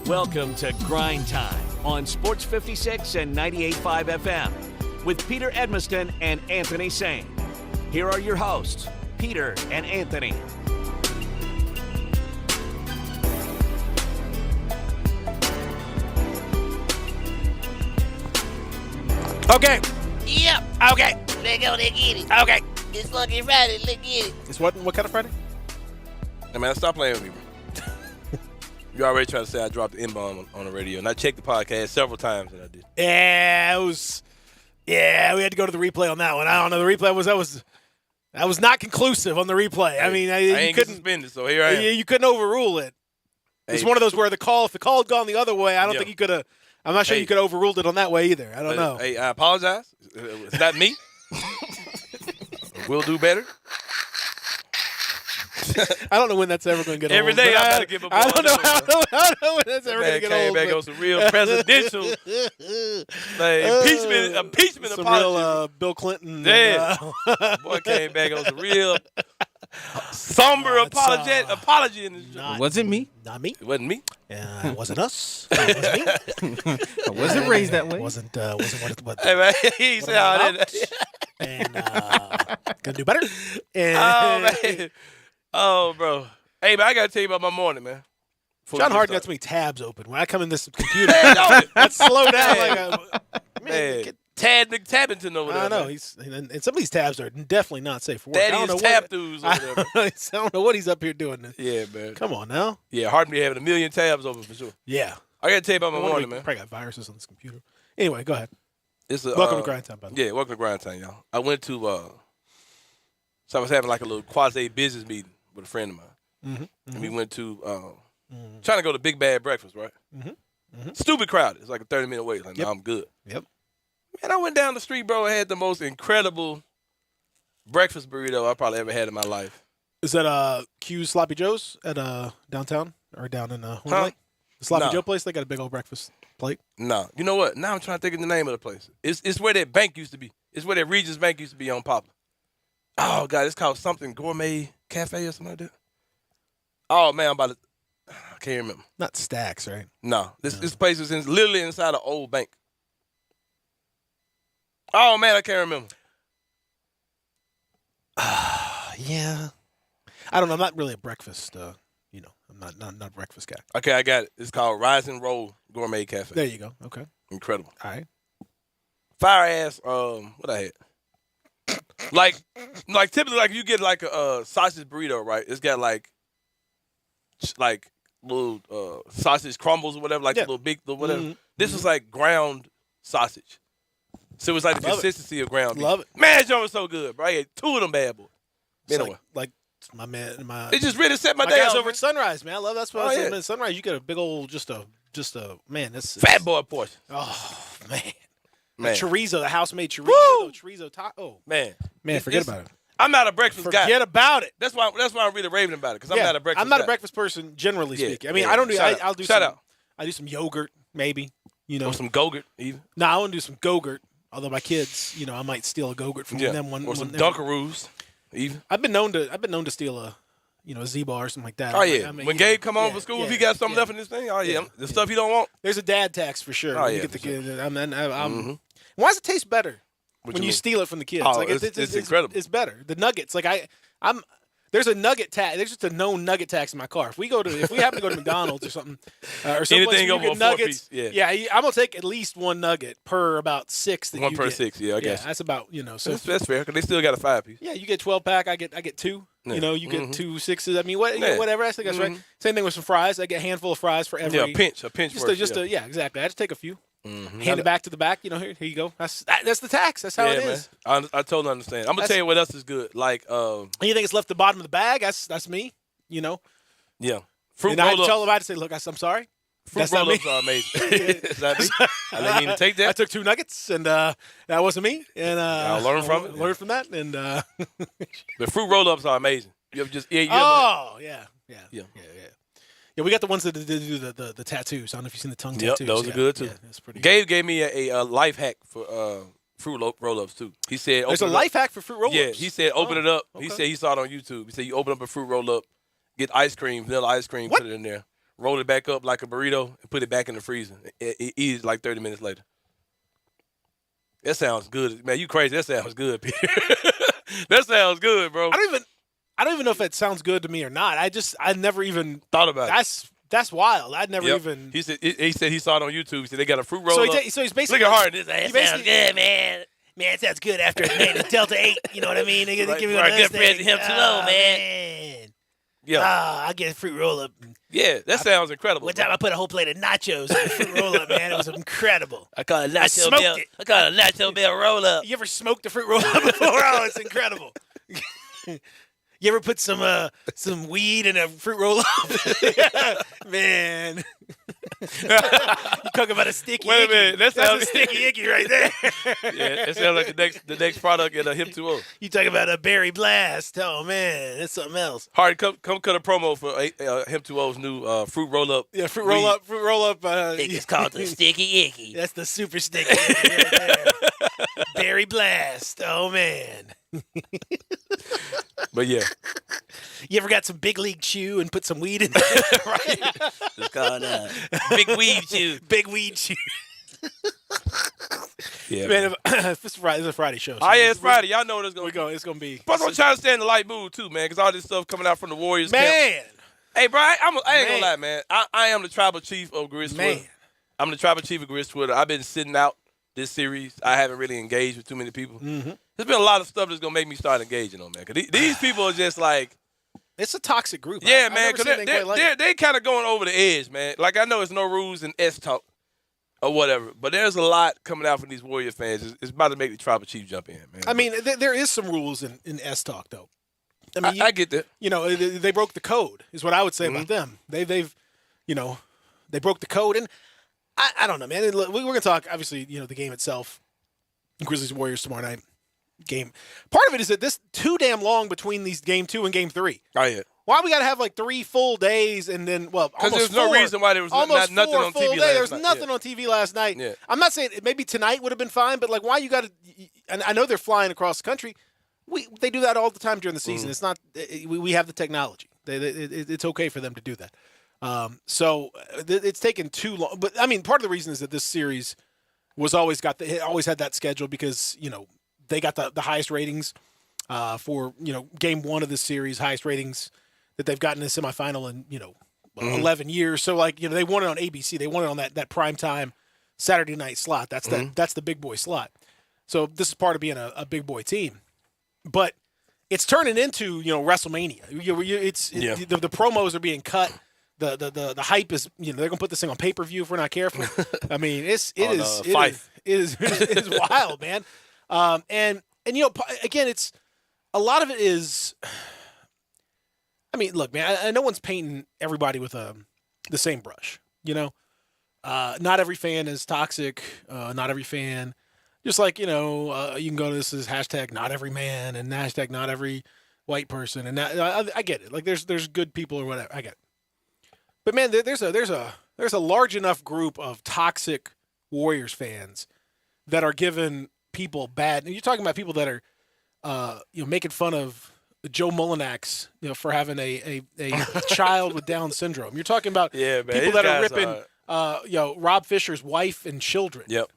Welcome to Grindtime on Sports 56 and 98.5 FM with Peter Edmiston and Anthony Sane. Here are your hosts, Peter and Anthony. Okay. Yep. Okay. Let's go, let's get it. Okay. It's fucking Friday, let's get it. It's what kind of Friday? Hey, man, stop playing with me, bro. You already trying to say I dropped the N-bomb on the radio, and I checked the podcast several times, and I did. Yeah, it was. Yeah, we had to go to the replay on that one. I don't know. The replay was not conclusive on the replay. I mean, I you ain't couldn't suspended, so here I am. You couldn't overrule it. It's one of those where if the call had gone the other way, I don't think you could have. I'm not sure you could have overruled it on that way either. I don't know. Hey, I apologize. It's not me. We'll do better. I don't know when that's ever going to get old. Every day I gotta give a ball. I don't know when that's ever going to get came old. back on some real presidential impeachment some apology. real Bill Clinton. Yeah. Boy came back on some real somber apology in this joint. Was it me? Not me. It wasn't me. It wasn't us. It wasn't me. I wasn't raised that way. Wasn't what Hey, man, he said how that. and gonna do better. And Oh, man. Oh, bro. Hey, man, I got to tell you about my morning, man. John Harden got so many tabs open. When I come in this computer, Man, I slow down. man, Tad McTabbington over there. I know. Man. And some of these tabs are definitely not safe for work. Daddy is tap-throughs over there. I don't know what he's up here doing. Yeah, man. Come on now. Yeah, Harden be having a million tabs open for sure. Yeah. I got to tell you about my morning, man. Probably got viruses on this computer. Anyway, go ahead. Welcome to Grindtime, by the way. Yeah, welcome to Grindtime, y'all. I went to, so I was having like a little quasi-business meeting with a friend of mine. Mm-hmm. And we went to, trying to go to Big Bad Breakfast, right? Mm-hmm. Stupid crowded. It's like a 30-minute wait. Like, no, I'm good. Yep. Man, I went down the street, bro, and had the most incredible breakfast burrito I probably ever had in my life. Is that Q's Sloppy Joe's at downtown or down in Horn Lake? The Sloppy Joe place, they got a big old breakfast plate. No. You know what? Now I'm trying to think of the name of the place. It's where that bank used to be. It's where that Regis Bank used to be on Poplar. Oh, God, it's called something Gourmet Cafe or something like that. Oh, man, I can't remember. Not Stacks, right? No. This place is literally inside an old bank. Oh, man, I can't remember. Yeah. I don't know. I'm not really a breakfast, I'm not a breakfast guy. Okay, I got it. It's called Rise and Roll Gourmet Cafe. There you go. Okay. Incredible. All right. Fire ass, what I had? like typically, like you get like a sausage burrito, right? It's got like little sausage crumbles or whatever, like the little big, whatever. Mm-hmm. This was like ground sausage. So it was like the consistency of ground beef. Love it. Man, that joint was so good, bro. I ate two of them bad boys. Anyway. Like my man, It just really set my my day guys off, over man. at Sunrise, man. I love that's what I Oh, said. yeah. Man, Sunrise, you get a big old just a man. This Fat boy portion. Oh man. Man. The chorizo, the house made chorizo, Woo! chorizo taco. Man, Forget about it. I'm not a breakfast guy. Forget about it. That's why I'm really raving about it because I'm not a breakfast. I'm not guy. a breakfast person, generally Yeah, speaking. I mean, yeah. I don't do. Shout I'll do Shout some. out. I do some yogurt, maybe. Or some Go-Gurt even. No, I want to do some Go-Gurt. Although my kids, I might steal a Go-Gurt from them one. Or some one- Dunkaroos even. I've been known to steal a Z-bar or something like that. Oh yeah. When Gabe come home yeah, from school, yeah, if he got something yeah. left in this thing, oh yeah, Yeah, the stuff he don't want. There's a dad tax for sure. Oh, When you yeah, get the for sure. kid. Why does it taste better What when you mean? steal it from the kids? Oh, like it's incredible. It's better. The nuggets, like there's a nugget tax. There's just a known nugget tax in my car. If we happen to go to McDonald's or something, or someplace Anything where you over get a nuggets, 4-piece, yeah, I'm gonna take at least one nugget per about 6 that One you per get. 6, yeah, I guess. That's about So That's fair because they still got a 5-piece. yeah, you get 12-pack. I get 2. Yeah. You get 2 6s. I mean, whatever. I think that's right. Mhm. Same thing with some fries. I get a handful of fries for every. Yeah, a pinch worth. Yeah, exactly. I just take a few. Mhm. Hand it back to the back. Here you go. That's the tax. That's how it is. Man. I totally understand. I'm gonna tell you what else is good. Like, Anything that's left at the bottom of the bag, that's me. yeah, fruit And I roll-ups. tell them, I say, look, I'm sorry. Fruit That's not roll-ups me. are amazing. Is that me? I didn't even take I that. took 2 nuggets, and that wasn't me. And I'll learn from it. Learn from that. And The fruit roll-ups are amazing. You ever just yeah. Yeah, we got the ones that do the tattoos. I don't know if you've seen the tongue Yep, tattoos. those are good too. Yeah, that's pretty. Gabe gave me a life hack for fruit roll-ups too. He said, There's a open it up. life hack for fruit roll-ups. Yeah, he said open it up. He okay. said he saw it on YouTube. He said you open up a fruit roll-up, get ice cream, vanilla ice cream, What? put it in there, roll it back up like a burrito, and put it back in the freezer. Eat it like 30 minutes later. That sounds good, man. You crazy? That sounds good, Peter. That sounds good, bro. I don't even know if that sounds good to me or not. I never even Thought about it. That's wild. I'd never even. He said he saw it on YouTube. He said they got a fruit roll up. So he's basically Look at hard. This Sounds good, man. Man, it sounds good after it made a Delta 8. You know what I mean? They give me for a good friend to him too low, man. Yeah, I get a fruit roll up. yeah. That sounds incredible. One time I put a whole plate of nachos in a fruit roll up, man. It was incredible. I call it I nacho smoked bell. it. I call it nacho bell roll up. You ever smoked a fruit roll up before? Oh, it's incredible. You ever put some weed in a fruit roll up? Man. You talk about a sticky Wait a icky. minute, That's sounds- a sticky icky right there. Yeah, that sounds like the next product in a hip 2-0. You talk about a berry blast. Oh man, that's something else. Hardy, come cut a promo for hip 2-0's new fruit roll up. Yeah, fruit roll up. I think it's called the sticky icky. That's the super sticky icky right there. Berry blast. Oh man. But yeah, You ever got some big league chew and put some weed in it? right. It's called Big Weed Chew. Big weed chew. Yeah, Man, if it's a Friday show. So oh yeah, it's Friday. Y'all know what it's gonna We be. go. It's gonna be. Plus, I'm trying to stay in the light mood too, man, because all this stuff coming out from the Warriors camp. Man. Hey, bro, I ain't Man. gonna lie, man. I am the tribal chief of Grizz Man. Twitter. I'm the tribal chief of Grizz Twitter. I've been sitting out this series. I haven't really engaged with too many people. Mm-hmm. There's been a lot of stuff that's gonna make me start engaging on, man. Cause these people are just like, It's a toxic group. yeah, I've man. never Cause seen anything quite like it. they kind of going over the edge, man. Like I know it's no rules in S talk or whatever, but there's a lot coming out from these Warrior fans. It's about to make the tribal chief jump in, man. I mean, there is some rules in S talk though. I mean, I get that. You know, they broke the code. Is what I would say Mm-hmm. about them. They've, you know, they broke the code, and I don't know, man. We're gonna talk obviously, you know, the game itself, Grizzlies Warriors tomorrow night game. Part of it is that this too damn long between these game 2 and game 3. Oh yeah. Why we got to have like 3 full days and then Because there's no reason why there was almost nothing 4 on full TV days. last There was night. nothing Yeah. on TV last night. Yeah. I'm not saying maybe tonight would have been fine, but like why you got to? And I know they're flying across the country. They do that all the time during the season. It's not we have the technology. It's okay for them to do that. So it's taken too long. But I mean, part of the reason is that this series was always had that schedule because you know they got the highest ratings for you know game 1 of this series, highest ratings that they've gotten in the semifinal in 11 years. So like you know they won it on ABC. They won it on that prime time Saturday night slot. That's the big boy slot. So this is part of being a big boy team, but it's turning into WrestleMania. The promos are being cut. The hype is they're gonna put this thing on pay-per-view if we're not careful. I mean it is wild, man. And again it's a lot of it is. I mean, look, man. No one's painting everybody with the same brush. Not every fan is toxic. Not every fan. Just like you can go to this is hashtag not every man and hashtag not every white person, and I get it. Like there's good people or whatever. I get it. But man, there's a large enough group of toxic Warriors fans that are giving people bad. And you're talking about people that are making fun of Joe Mullinax for having a child with Down syndrome. You're talking about people that are ripping Rob Fisher's wife and children. Yep.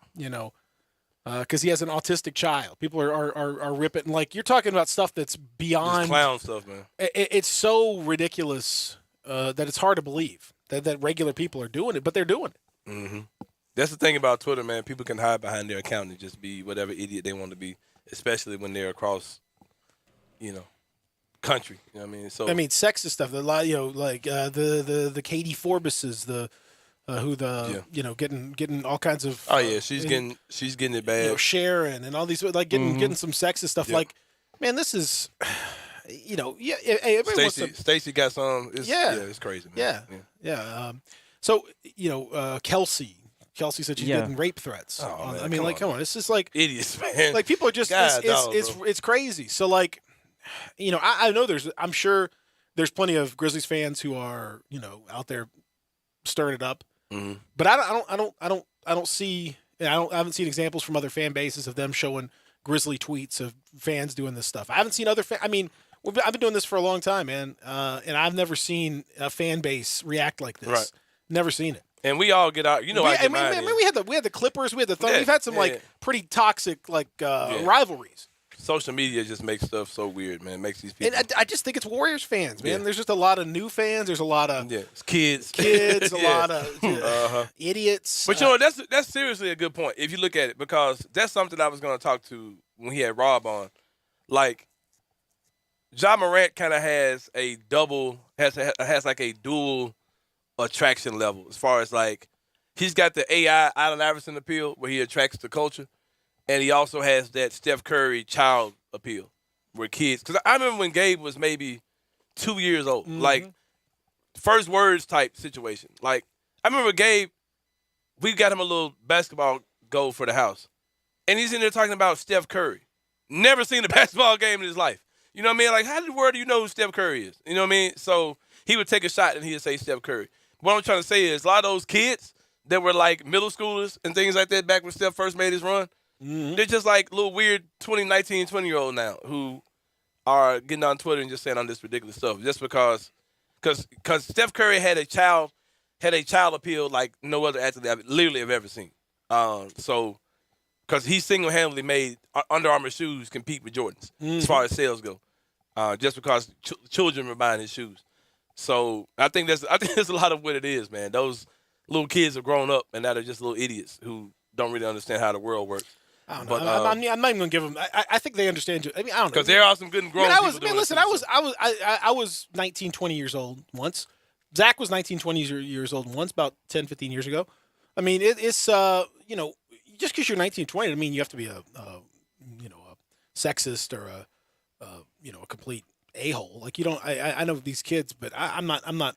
Because he has an autistic child. People are ripping. Like you're talking about stuff that's beyond This clown stuff, man. It's so ridiculous that it's hard to believe that regular people are doing it, but they're doing it. Mm-hmm. That's the thing about Twitter, man. People can hide behind their account and just be whatever idiot they want to be, especially when they're across, country. You know what I mean? So I mean, sexist stuff. The like the Katie Forbuses, getting all kinds of. Oh yeah, she's getting it bad. Sharon and all these like getting some sexist stuff. Yep. Like, man, this is. Everybody wants to. Stacy got some. It's crazy, man. Yeah. So Kelsey said she's getting rape threats. Oh, man, I mean, come on, it's just like idiots, man. like people are just God, it's crazy. So like, I know I'm sure there's plenty of Grizzlies fans who are out there stirring it up, but I don't see. I haven't seen examples from other fan bases of them showing Grizzly tweets of fans doing this stuff. I haven't seen other. I mean, I've been doing this for a long time, man, and I've never seen a fan base react like this. Right. Never seen it. And we all get out. You know, I mean, we had the Clippers, we had the Thunder. Yeah, We've had some like pretty toxic rivalries. Social media just makes stuff so weird, man. It makes these people. And I just think it's Warriors fans, man. Yeah. There's just a lot of new fans. There's a lot of it's kids, a Yeah. lot of idiots. But you know, that's seriously a good point if you look at it, because that's something I was going to talk to when he had Rob on. Like, Ja Morant kind of has like a dual attraction level, as far as like he's got the AI Allen Iverson appeal where he attracts the culture, and he also has that Steph Curry child appeal where kids. Because I remember when Gabe was maybe 2 years old, like first words type situation. Like I remember Gabe, we got him a little basketball goal for the house, and he's in there talking about Steph Curry. Never seen a basketball game in his life. You know what I mean? Like, how in the world do you know who Steph Curry is? You know what I mean? So he would take a shot and he would say Steph Curry. What I'm trying to say is a lot of those kids that were like middle schoolers and things like that back when Steph first made his run, they're just like little weird 20-year-old now who are getting on Twitter and just saying on this ridiculous stuff just because Steph Curry had a child appeal like no other athlete I literally have ever seen. So because he single-handedly made Under Armour shoes compete with Jordans as far as sales go, just because children were buying his shoes. So I think that's a lot of what it is, man. Those little kids have grown up and now they're just little idiots who don't really understand how the world works. I don't know. But, I'm not even gonna give them. I think they understand. I mean, I don't know. Because there are some good and grown people doing listen, it I was 19, 20 years old once. Zach was 19, 20 years old once, about 10, 15 years ago. I mean, it's you know, just because you're 19, 20, doesn't mean you have to be a sexist or a complete a-hole. Like you don't. I know these kids, but I'm not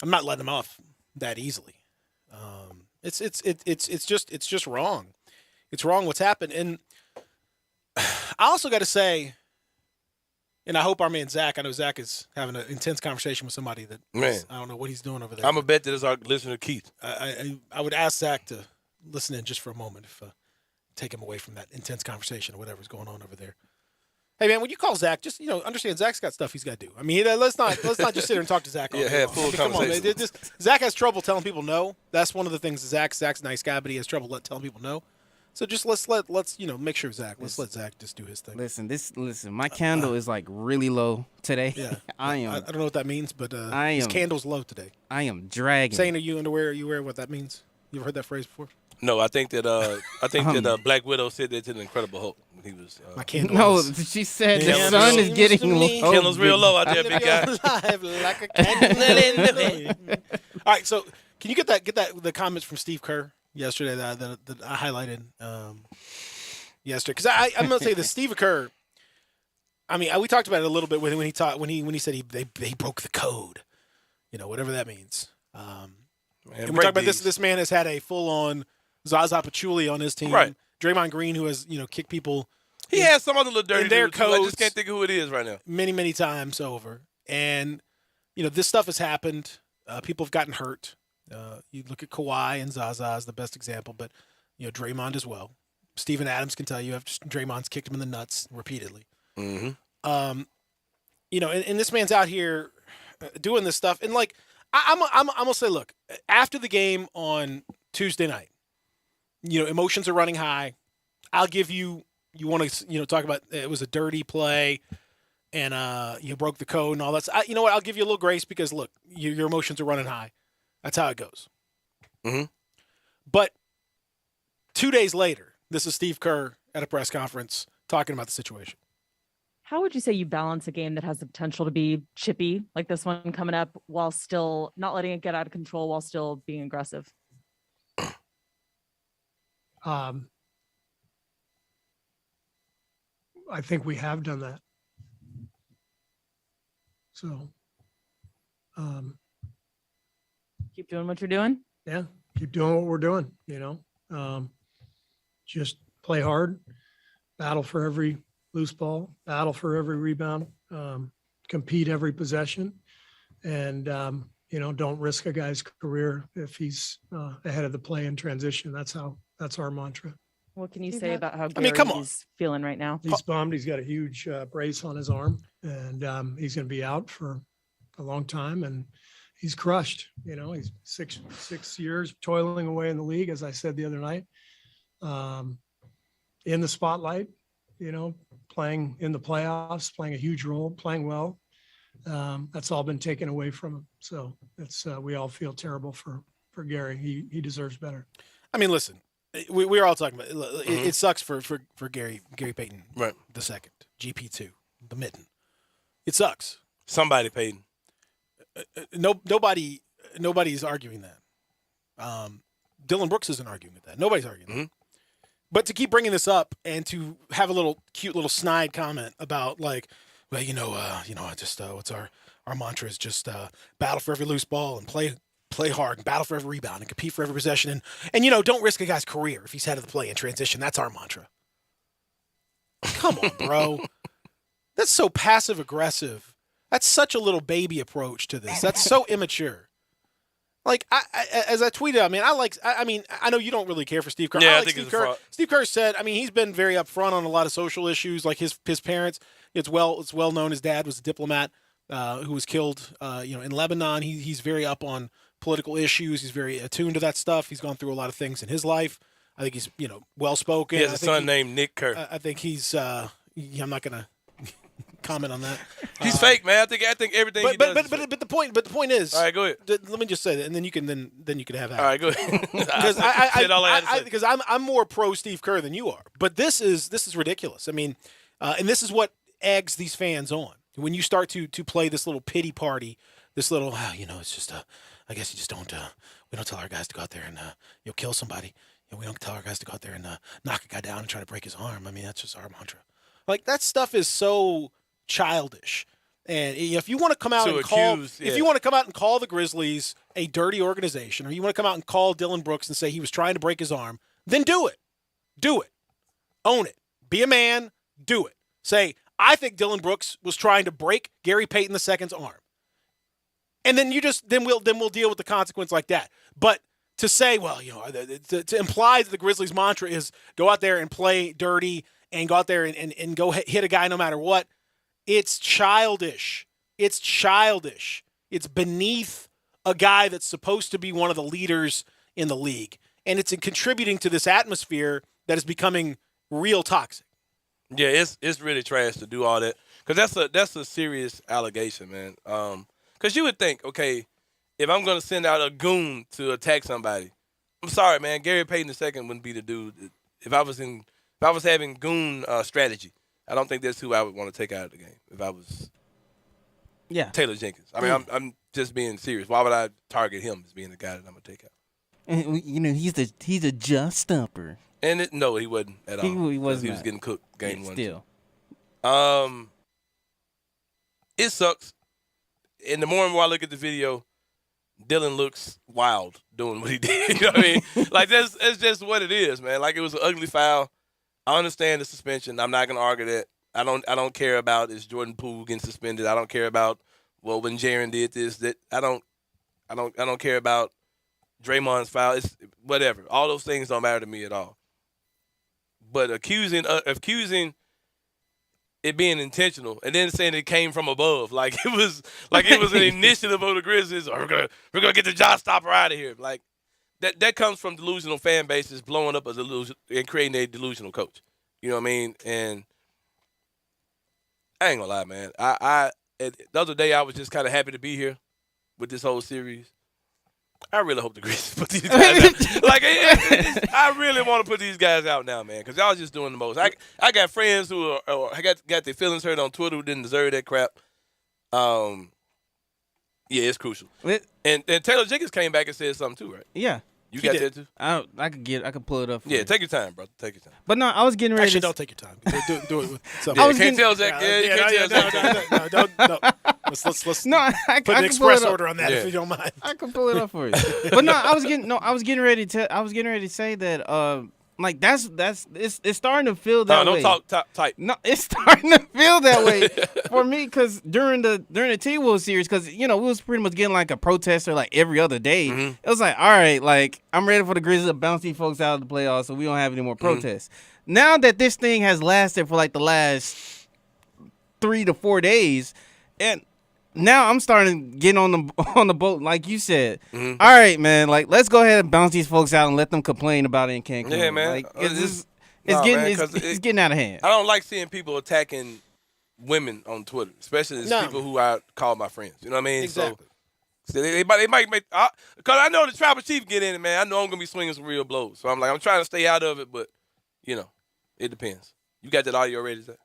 letting them off that easily. It's just wrong. It's wrong what's happened. And I also got to say, and I hope our man Zach, I know Zach is having an intense conversation with somebody that I don't know what he's doing over there. I'm a bet that it's our listener Keith. I would ask Zach to listen in just for a moment, if take him away from that intense conversation or whatever's going on over there. Hey man, when you call Zach, just understand Zach's got stuff he's got to do. I mean, let's not just sit there and talk to Zach. Yeah, have full come on, man. conversation. Zach has trouble telling people no. That's one of the things. Zach's a nice guy, but he has trouble telling people no. So just let's make sure Zach. Let's let Zach just do his thing. Listen. My candle is like really low today. Yeah, I am. I don't know what that means, but his candle's low today. I am dragging. Saying, "Are you underwear? Are you wear?" What that means? You ever heard that phrase before? No, I think that Black Widow said that to the Incredible Hulk when he was. My candle. No, is, she said the candle sun is getting low. Candle's real low out there, big guy. Alive like a candle. All right, so can you get the comments from Steve Kerr yesterday that I highlighted yesterday? Because I'm going to say this, Steve Kerr. I mean, we talked about it a little bit when he said they broke the code, whatever that means. And we talked about this. This man has had a full-on Zaza Pachulia on his team. Right. Draymond Green, who has kicked people. He has some other little dirty in their dudes, too. I codes just can't think of who it is right now. Many, many times over, and this stuff has happened. People have gotten hurt. You look at Kawhi and Zaza as the best example, but Draymond as well. Steven Adams can tell you Draymond's kicked him in the nuts repeatedly. Mm-hmm. And this man's out here doing this stuff, and like. I'm gonna say, look, after the game on Tuesday night, emotions are running high. I'll give you want to talk about it was a dirty play, and you broke the code and all that. So you know what? I'll give you a little grace because look, your emotions are running high. That's how it goes. Mm-hmm. But 2 days later, this is Steve Kerr at a press conference talking about the situation. How would you say you balance a game that has the potential to be chippy, like this one coming up, while still not letting it get out of control, while still being aggressive? I think we have done that. So, Keep doing what you're doing. yeah, keep doing what we're doing, just play hard, battle for every loose ball, battle for every rebound, compete every possession, and don't risk a guy's career if he's ahead of the play in transition. That's our mantra. What can you say about how I mean, come on. Gary's feeling right now? He's bummed. He's got a huge brace on his arm, and he's going to be out for a long time. And he's crushed. You know, he's six years toiling away in the league, as I said the other night, in the spotlight. You know, playing in the playoffs, playing a huge role, playing well. That's all been taken away from him. So it's we all feel terrible for Gary. He deserves better. I mean, listen, we're all talking about it. It sucks for Gary Payton, Right. the second, GP2, the mitten. It sucks. Somebody Payton. Nobody's arguing that. Dylan Brooks isn't arguing with that. Nobody's arguing that. But to keep bringing this up and to have a little cute little snide comment about like, well, just what's our mantra is just battle for every loose ball and play hard and battle for every rebound and compete for every possession and don't risk a guy's career if he's head of the play in transition. That's our mantra. Come on, bro. That's so passive aggressive. That's such a little baby approach to this. That's so immature. Like as I tweeted, I know you don't really care for Steve Kerr. Yeah, I I like think Steve he's a Kerr. fraud. Steve Kerr said, he's been very upfront on a lot of social issues, like his parents. It's well known his dad was a diplomat who was killed, in Lebanon. He's very up on political issues. He's very attuned to that stuff. He's gone through a lot of things in his life. I think he's well spoken. He has a son named Nick Kerr. I think he's. I'm not gonna comment on that. He's fake, man. I think everything he does. But the point is. All right, go ahead. Let me just say that, and then you can have that. All right, go ahead. Because I'm more pro Steve Kerr than you are. But this is ridiculous. I mean, and this is what eggs these fans on when you start to play this little pity party, this little it's just I guess you just don't we don't tell our guys to go out there and kill somebody. We don't tell our guys to go out there and knock a guy down and try to break his arm. I mean, that's just our mantra. Like that stuff is so childish. And if you want to come out if you want to come out and call the Grizzlies a dirty organization, or you want to come out and call Dylan Brooks and say he was trying to break his arm, then do it. Do it. Own it. Be a man. Do it. Say, I think Dylan Brooks was trying to break Gary Payton II's arm. And then we'll deal with the consequence like that. But to say, well, to imply that the Grizzlies mantra is go out there and play dirty and go out there and go hit a guy no matter what, it's childish. It's childish. It's beneath a guy that's supposed to be one of the leaders in the league. And it's contributing to this atmosphere that is becoming real toxic. Yeah, it's really trash to do all that, because that's a serious allegation, man. Because you would think, okay, if I'm going to send out a goon to attack somebody, I'm sorry, man, Gary Payton II wouldn't be the dude. If I was having goon strategy, I don't think that's who I would want to take out of the game. If I was Taylor Jenkins. I mean, I'm just being serious. Why would I target him as being the guy that I'm going to take out? And he's a just stumper. And no, he wasn't at all. He wasn't. He was getting cooked game one. Still. It sucks. And the more and more I look at the video, Dylan looks wild doing what he did. You know what I mean? Like that's just what it is, man. Like it was an ugly foul. I understand the suspension. I'm not gonna argue that. I don't care about is Jordan Poole getting suspended. I don't care about when Jaren did this. That I don't care about Draymond's foul. It's whatever. All those things don't matter to me at all. But accusing it being intentional and then saying it came from above, like it was an initiative of the Grizzlies, or we're gonna get the job stopper out of here. Like that comes from delusional fan bases blowing up a delusion and creating a delusional coach. You know what I mean? And I ain't gonna lie, man. The other day I was just kind of happy to be here with this whole series. I really hope the Grizzlies put these guys out. Like, I really want to put these guys out now, man, because y'all just doing the most. I got friends who got their feelings hurt on Twitter who didn't deserve that crap. Yeah, it's crucial. And Taylor Jenkins came back and said something too, right? Yeah. You got that too? I could pull it up. Yeah, take your time, bro. Take your time. But no, I was getting ready. Actually, don't take your time. Do it with something. Yeah, you can't tell Zach. You can't tell Zach. No. Let's No, I put an can express pull it up. order on that if you don't mind. I can pull it up for you. But no, I was getting ready to say that Like that's it's starting to feel that way. Don't talk tight. No, it's starting to feel that way for me because during the T-Wolves series, because we was pretty much getting like a protester like every other day. Mhm. It was like, all right, like I'm ready for the Grizzlies to bounce these folks out of the playoffs, so we don't have any more protests. Now that this thing has lasted for like the last 3 to 4 days, and now I'm starting to get on the boat, like you said. Mhm. All right, man, like let's go ahead and bounce these folks out and let them complain about it in Cancun. Yeah, man. Like It's it's getting out of hand. I don't like seeing people attacking women on Twitter, especially No. people who I call my friends. You know what I mean? Exactly. So they might make because I know the tribal chief get in it, man. I know I'm gonna be swinging some real blows. So I'm trying to stay out of it, but it depends. You got that audio ready? Zach?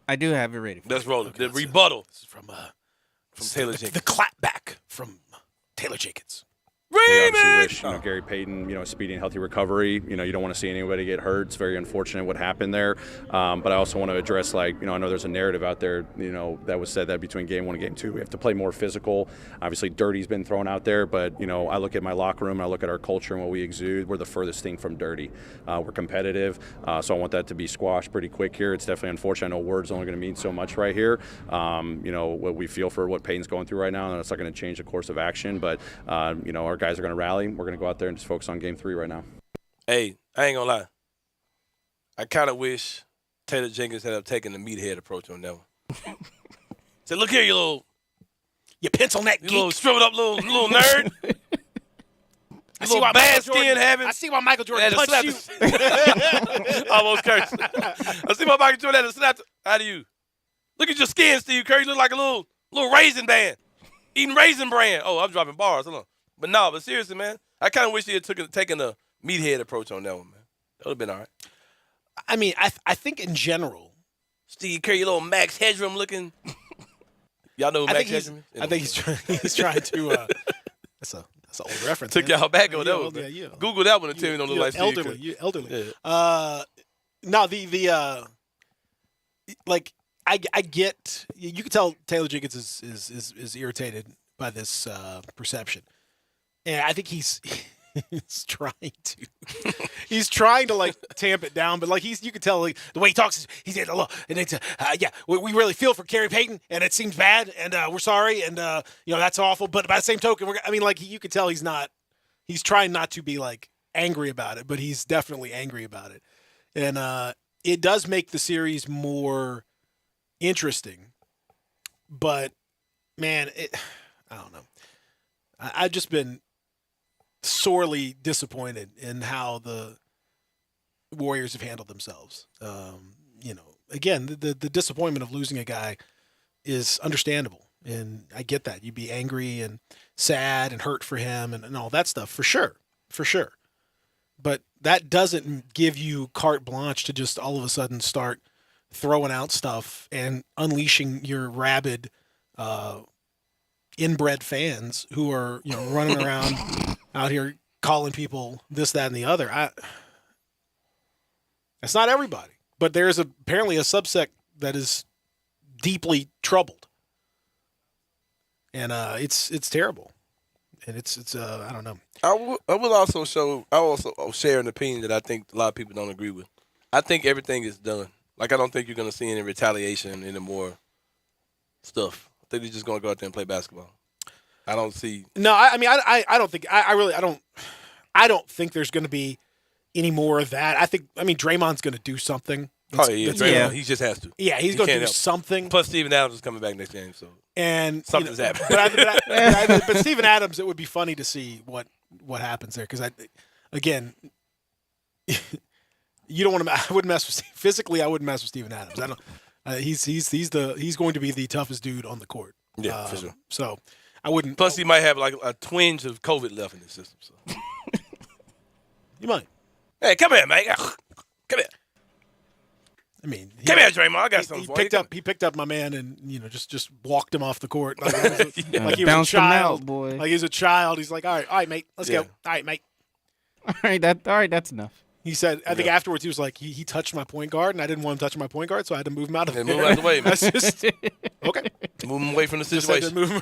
I do have it ready. Let's roll it. Okay, The rebuttal This is from Taylor the Jenkins. clapback from Taylor Jenkins. We obviously Remix! wish Gary Payton, a speedy and healthy recovery. You don't want to see anybody get hurt. It's very unfortunate what happened there. But I also want to address, I know there's a narrative out there, that was said that between game 1 and game 2, we have to play more physical. Obviously, dirty's been thrown out there, but, I look at my locker room, and I look at our culture and what we exude. We're the furthest thing from dirty. We're competitive, so I want that to be squashed pretty quick here. It's definitely unfortunate. I know words only going to mean so much right here. What we feel for what Payton's going through right now, and it's not going to change the course of action, but, our guys are going to rally. We're going to go out there and just focus on game 3 right now. Hey, I ain't gonna lie. I kind of wish Taylor Jenkins had taken the meathead approach on that one. Said, look here, you pencil neck little geek. shriveled up little nerd. I little bad skin having. I see why Michael Jordan had to punched slap you. Almost cursed. I see why Michael Jordan had to slap out of you. Look at your skin, Steve Kerr. You look like a little raisin band. Eating Raisin Bran. Oh, I'm dropping bars. Hold on. But seriously, man, I kind of wish he had taken a meathead approach on that one, man. That would have been all right. I mean, I think in general, Steve Kerr, you little Max Headroom looking. Y'all know who Max Headroom is? I think he's trying to. That's an old reference. Took man. y'all back on Yeah, that you one. old, man. yeah, you- Google that one and tell me you don't look like Steve elderly. Kerr. You elderly. Yeah. No, like I get you can tell Taylor Jenkins is irritated by this perception, and I think he's trying to like tamp it down, but like you can tell like, the way he talks, he's a little, and it's we really feel for Gary Payton, and it seems bad, and we're sorry, and that's awful, but by the same token, you can tell he's trying not to be like angry about it, but he's definitely angry about it, and it does make the series more interesting, but man, I don't know. I've just been sorely disappointed in how the Warriors have handled themselves. Again, the disappointment of losing a guy is understandable, and I get that. You'd be angry and sad and hurt for him and all that stuff, for sure. But that doesn't give you carte blanche to just all of a sudden start throwing out stuff and unleashing your rabid inbred fans who are running around out here calling people this, that, and the other. That's not everybody, but there's apparently a subsect that is deeply troubled, and it's terrible, and it's I don't know. I will also share an opinion that I think a lot of people don't agree with. I think everything is done. Like, I don't think you're going to see any retaliation, any more stuff. I think they're just going to go out there and play basketball. I don't see. No, I mean, I don't think I don't think there's going to be any more of that. I mean, Draymond's going to do something. Draymond, he just has to. Yeah, he's going to do something. Plus, Steven Adams is coming back next game, so and something's happening. But Steven Adams, it would be funny to see what happens there, because again, you don't want to. I wouldn't mess with physically. I wouldn't mess with Steven Adams. I don't. He's going to be the toughest dude on the court. Yeah, for sure. So I wouldn't. Plus, he might have like a twinge of COVID left in his system. So you might. Hey, come here, man. Come here. I mean, come here, Draymond. I got something for you. He picked up my man and just walked him off the court like he was a Bounced him child. out, boy. Like he was a child. He's like, all right, mate, let's go. All right, mate. All right, that's enough. He said, I think afterwards he was like, he touched my point guard, and I didn't want him touching my point guard, so I had to move him out of the way. Move out of the way, man. That's just okay. Move him away from the Just had to situation. move him.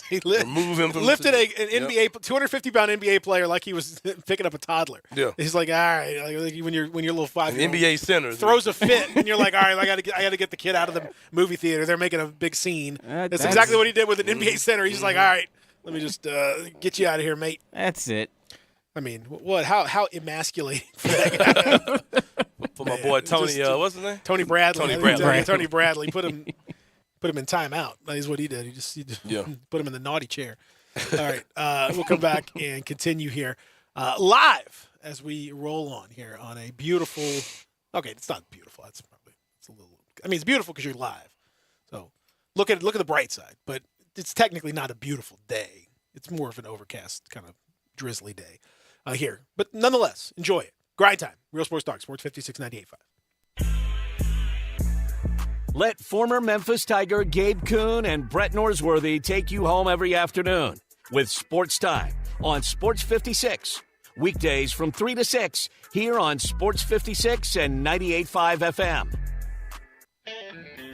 He Remove him from lifted the an NBA 250-pound NBA player like he was picking up a toddler. Yeah. He's like, all right, like when you're little 5-year-old NBA center throws a fit, and you're like, all right, I got to get the kid out of the movie theater. They're making a big scene. That's exactly what he did with an NBA center. He's like, all right, let me just get you out of here, mate. That's it. I mean, what? How emasculating for that guy. for my boy Tony. What's his name? Tony Bradley. Tony Bradley. Tony Bradley put him in timeout. That is what he did. He just Yeah. put him in the naughty chair. All right, we'll come back and continue here live as we roll on here on a beautiful. Okay, it's not beautiful. It's a little. I mean, it's beautiful because you're live. So look at the bright side, but it's technically not a beautiful day. It's more of an overcast kind of drizzly day here, but nonetheless, enjoy it. Grind time, Real Sports Talk, Sports 56.98.5. Let former Memphis Tiger Gabe Kuhn and Brett Norsworthy take you home every afternoon with Sports Time on Sports 56. Weekdays from 3 to 6 here on Sports 56 and 98.5 FM.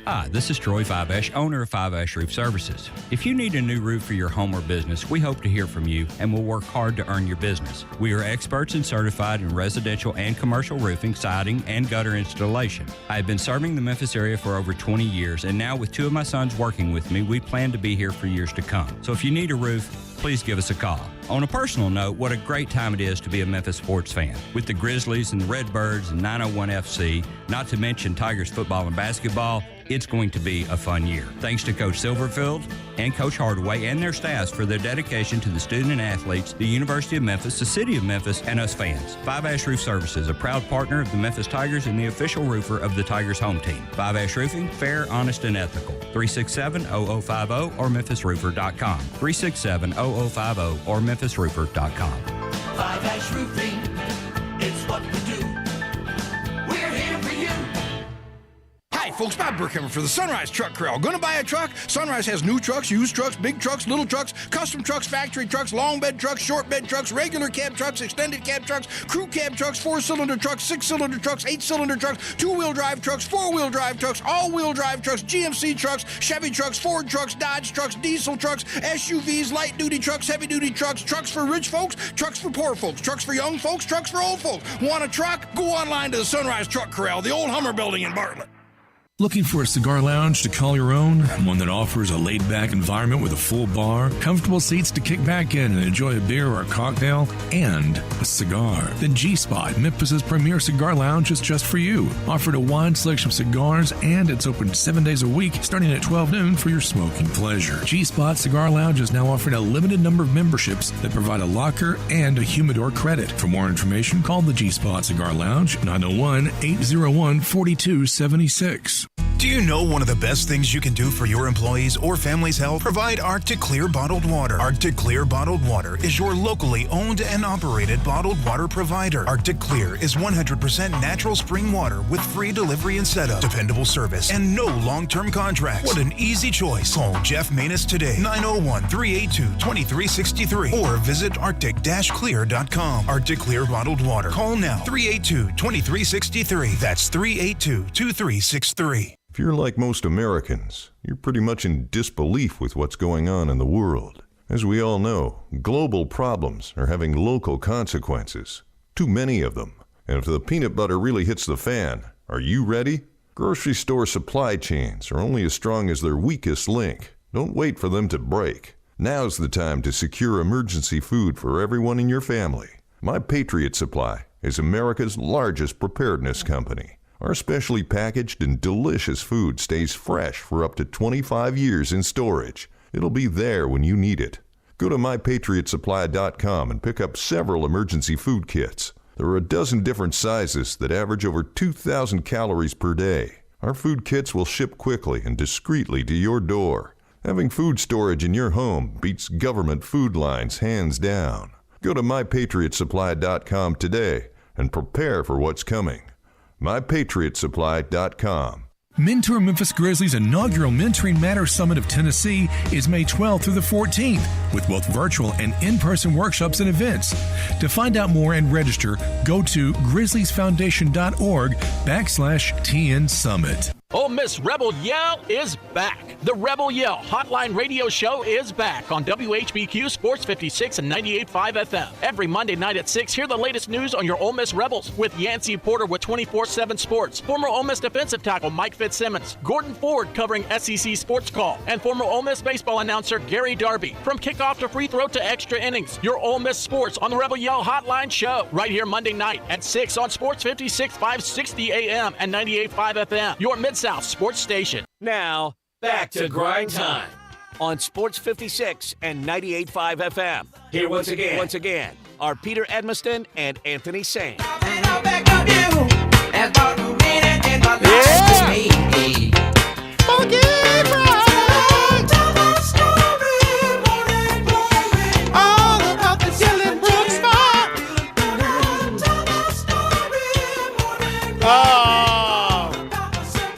Hi, this is Troy Fiveash, owner of Fiveash Roof Services. If you need a new roof for your home or business, we hope to hear from you and will work hard to earn your business. We are experts and certified in residential and commercial roofing, siding, and gutter installation. I have been serving the Memphis area for over 20 years, and now with 2 of my sons working with me, we plan to be here for years to come. So if you need a roof, please give us a call. On a personal note, what a great time it is to be a Memphis sports fan. With the Grizzlies and the Redbirds and 901 FC, not to mention Tigers football and basketball, it's going to be a fun year. Thanks to Coach Silverfield and Coach Hardaway and their staffs for their dedication to the student and athletes, the University of Memphis, the City of Memphis, and us fans. Five Ash Roof Services, a proud partner of the Memphis Tigers and the official roofer of the Tigers home team. Five Ash Roofing, fair, honest, and ethical. 367-0050 or memphisroofer.com. 367-0050 or memphisroofer.com. Five Ash Roofing, it's what we do. We're here for you. Hi, folks. Bob Burkhammer for the Sunrise Truck Corral. Gonna buy a truck? Sunrise has new trucks, used trucks, big trucks, little trucks, custom trucks, factory trucks, long bed trucks, short bed trucks, regular cab trucks, extended cab trucks, crew cab trucks, 4-cylinder trucks, 6-cylinder trucks, 8-cylinder trucks, 2-wheel drive trucks, 4-wheel drive trucks, all-wheel drive trucks, GMC trucks, Chevy trucks, Ford trucks, Dodge trucks, diesel trucks, SUVs, light-duty trucks, heavy-duty trucks, trucks for rich folks, trucks for poor folks, trucks for young folks, trucks for old folks. Want a truck? Go online to the Sunrise Truck Corral, the old Hummer building in Bartlett. Looking for a cigar lounge to call your own? One that offers a laid-back environment with a full bar, comfortable seats to kick back in and enjoy a beer or a cocktail, and a cigar? Then G-Spot, Memphis's premier cigar lounge, is just for you. Offered a wide selection of cigars, and it's open 7 days a week, starting at 12 noon for your smoking pleasure. G-Spot Cigar Lounge is now offering a limited number of memberships that provide a locker and a humidor credit. For more information, call the G-Spot Cigar Lounge, 901-801-4276. Do you know one of the best things you can do for your employees or family's health? Provide Arctic Clear bottled water. Arctic Clear bottled water is your locally owned and operated bottled water provider. Arctic Clear is 100% natural spring water with free delivery and setup, dependable service, and no long-term contracts. What an easy choice. Call Jeff Manus today, 901-382-2363, or visit arctic-clear.com. Arctic Clear bottled water. Call now, 382-2363. That's 382-2363. If you're like most Americans, you're pretty much in disbelief with what's going on in the world. As we all know, global problems are having local consequences. Too many of them. And if the peanut butter really hits the fan, are you ready? Grocery store supply chains are only as strong as their weakest link. Don't wait for them to break. Now's the time to secure emergency food for everyone in your family. My Patriot Supply is America's largest preparedness company. Our specially packaged and delicious food stays fresh for up to 25 years in storage. It'll be there when you need it. Go to mypatriotsupply.com and pick up several emergency food kits. There are a dozen different sizes that average over 2,000 calories per day. Our food kits will ship quickly and discreetly to your door. Having food storage in your home beats government food lines hands down. Go to mypatriotsupply.com today and prepare for what's coming. mypatriotsupply.com. Mentor Memphis Grizzlies' inaugural Mentoring Matters Summit of Tennessee is May 12th through the 14th, with both virtual and in-person workshops and events. To find out more and register, go to grizzliesfoundation.org/TN Summit. Ole Miss Rebel Yell is back. The Rebel Yell Hotline Radio Show is back on WHBQ Sports 56 and 98.5 FM. Every Monday night at 6, hear the latest news on your Ole Miss Rebels with Yancey Porter with 24/7 Sports, former Ole Miss defensive tackle Mike Fitzsimmons, Gordon Ford covering SEC Sports Call, and former Ole Miss baseball announcer Gary Darby. From kickoff to free throw to extra innings, your Ole Miss sports on the Rebel Yell Hotline Show right here Monday night at 6 on Sports 56 560 AM and 98.5 FM. Your Mid-South Sports Station. Now, back to Grind Time on Sports 56 and 98.5 FM. Here once again, are Peter Edmiston and Anthony Sane.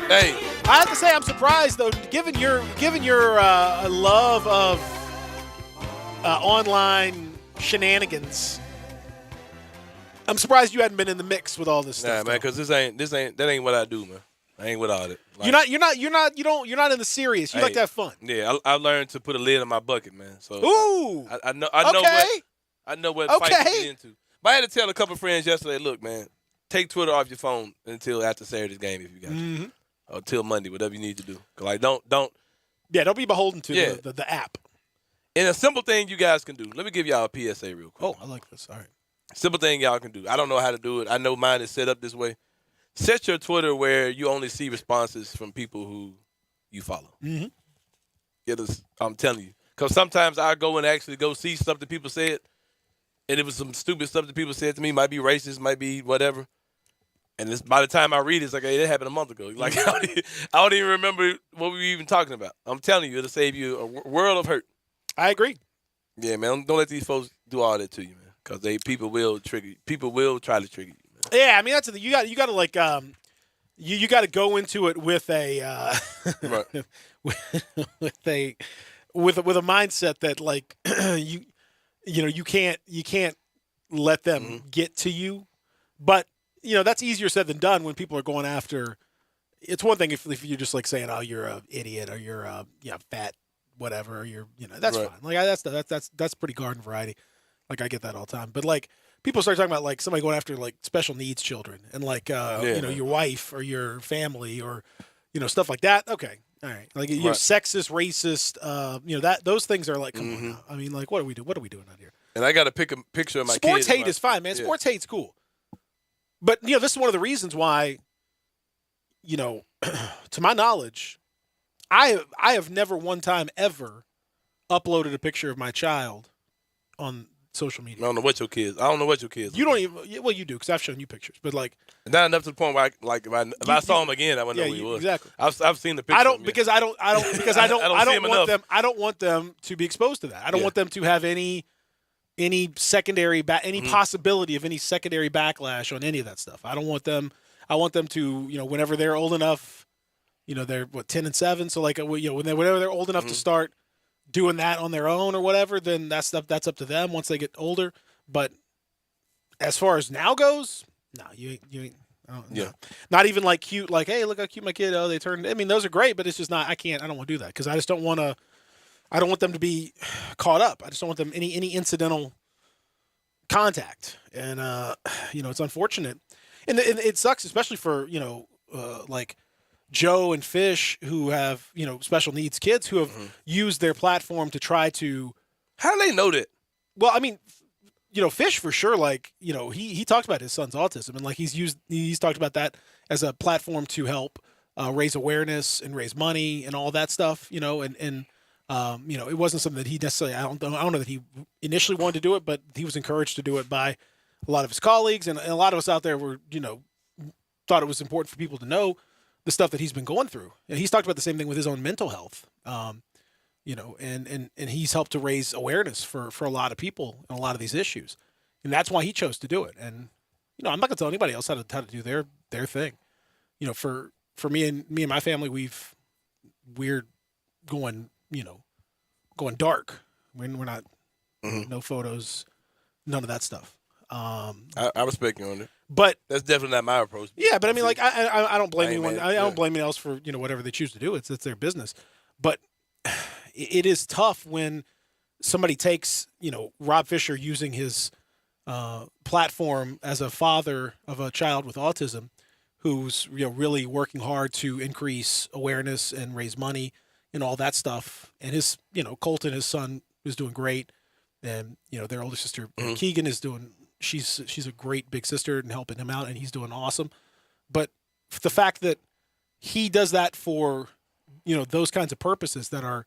Hey, I have to say I'm surprised though, given your love of online shenanigans. I'm surprised you hadn't been in the mix with all this stuff. Nah, man, because that ain't what I do, man. I ain't without it. Like, you're not in the serious. You like to have fun. Yeah, I learned to put a lid on my bucket, man. So ooh, I know what okay. fight to get into. But I had to tell a couple of friends yesterday, look, man, take Twitter off your phone until after Saturday's game if you got to. Or till Monday, whatever you need to do. Like don't be beholden to the app. And a simple thing you guys can do. Let me give y'all a PSA real quick. Oh, I like this. All right. Simple thing y'all can do. I don't know how to do it. I know mine is set up this way. Set your Twitter where you only see responses from people who you follow. Mm-hmm. I'm telling you. Because sometimes I go and actually go see something people said, and it was some stupid stuff that people said to me. Might be racist, might be whatever. And by the time I read it, it's like, hey, that happened a month ago. Like, I don't even remember what we were even talking about. I'm telling you, it'll save you a world of hurt. I agree. Yeah, man. Don't let these folks do all that to you, man. Because people will trigger you. People will try to trigger you, man. Yeah, I mean, that's the thing. You got to like you got to go into it with a with a mindset that like you can't let them get to you, but. That's easier said than done when people are going after. It's one thing if you're just like saying, "Oh, you're an idiot," or "You're fat," whatever. Or you're that's fine. Like that's pretty garden variety. Like I get that all the time. But like people start talking about like somebody going after like special needs children and like your wife or your family or stuff like that. Okay, all right. Like sexist, racist. That those things are like come on now. I mean, like what are we doing? What are we doing out here? And I got to pick a picture of my sports kids. hate is fine, man. Sports hate's cool. But, this is one of the reasons why, to my knowledge, I have never one time ever uploaded a picture of my child on social media. I don't know what your kids. You don't even. Well, you do because I've shown you pictures, but like not enough to the point where if I saw him again, I wouldn't know who he was. Exactly. I've seen the picture. I don't want them to be exposed to that. I don't want them to have any secondary possibility of any secondary backlash on any of that stuff. I don't want them. I want them to, whenever they're old enough, they're 10 and 7. So like, whenever they're old enough to start doing that on their own or whatever, then that's up to them once they get older. But as far as now goes, no, you ain't. No. Not even like cute, like, hey, look how cute my kid. Oh, they turned. I mean, those are great, but it's just not. I don't want to do that because I just don't want to. I don't want them to be caught up. I just don't want them any incidental contact, and it's unfortunate, and it sucks, especially for like Joe and Fish who have special needs kids who have used their platform to try to. How do they know that? Well, I mean, Fish for sure. Like he talks about his son's autism, and like he's talked about that as a platform to help raise awareness and raise money and all that stuff. It wasn't something that he necessarily. I don't know that he initially wanted to do it, but he was encouraged to do it by a lot of his colleagues, and a lot of us out there were, thought it was important for people to know the stuff that he's been going through. And he's talked about the same thing with his own mental health, and he's helped to raise awareness for a lot of people and a lot of these issues, and that's why he chose to do it. And I'm not going to tell anybody else how to do their thing. For for me and my family, we're going dark. We're not no photos, none of that stuff. I respect you on it, but that's definitely not my approach. Yeah, but I mean, like I don't blame anyone. I don't yeah. blame anyone else for whatever they choose to do. It's their business. But it is tough when somebody takes Rob Fisher using his platform as a father of a child with autism, who's really working hard to increase awareness and raise money and all that stuff. And his Colton, his son, is doing great, and their older sister Keegan is doing. She's a great big sister and helping him out, and he's doing awesome. But the fact that he does that for those kinds of purposes that are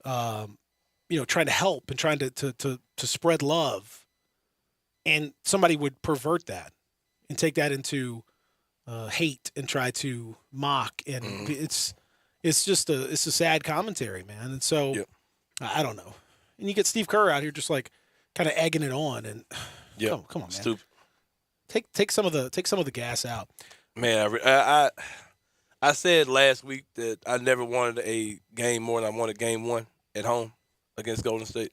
trying to help and trying to spread love, and somebody would pervert that and take that into hate and try to mock, and it's just a sad commentary, man. And so I don't know. And you get Steve Kerr out here just like kind of egging it on, and come on, man. Stupid. Take some of the gas out, man. I said last week that I never wanted a game more than I wanted game 1 at home against Golden State.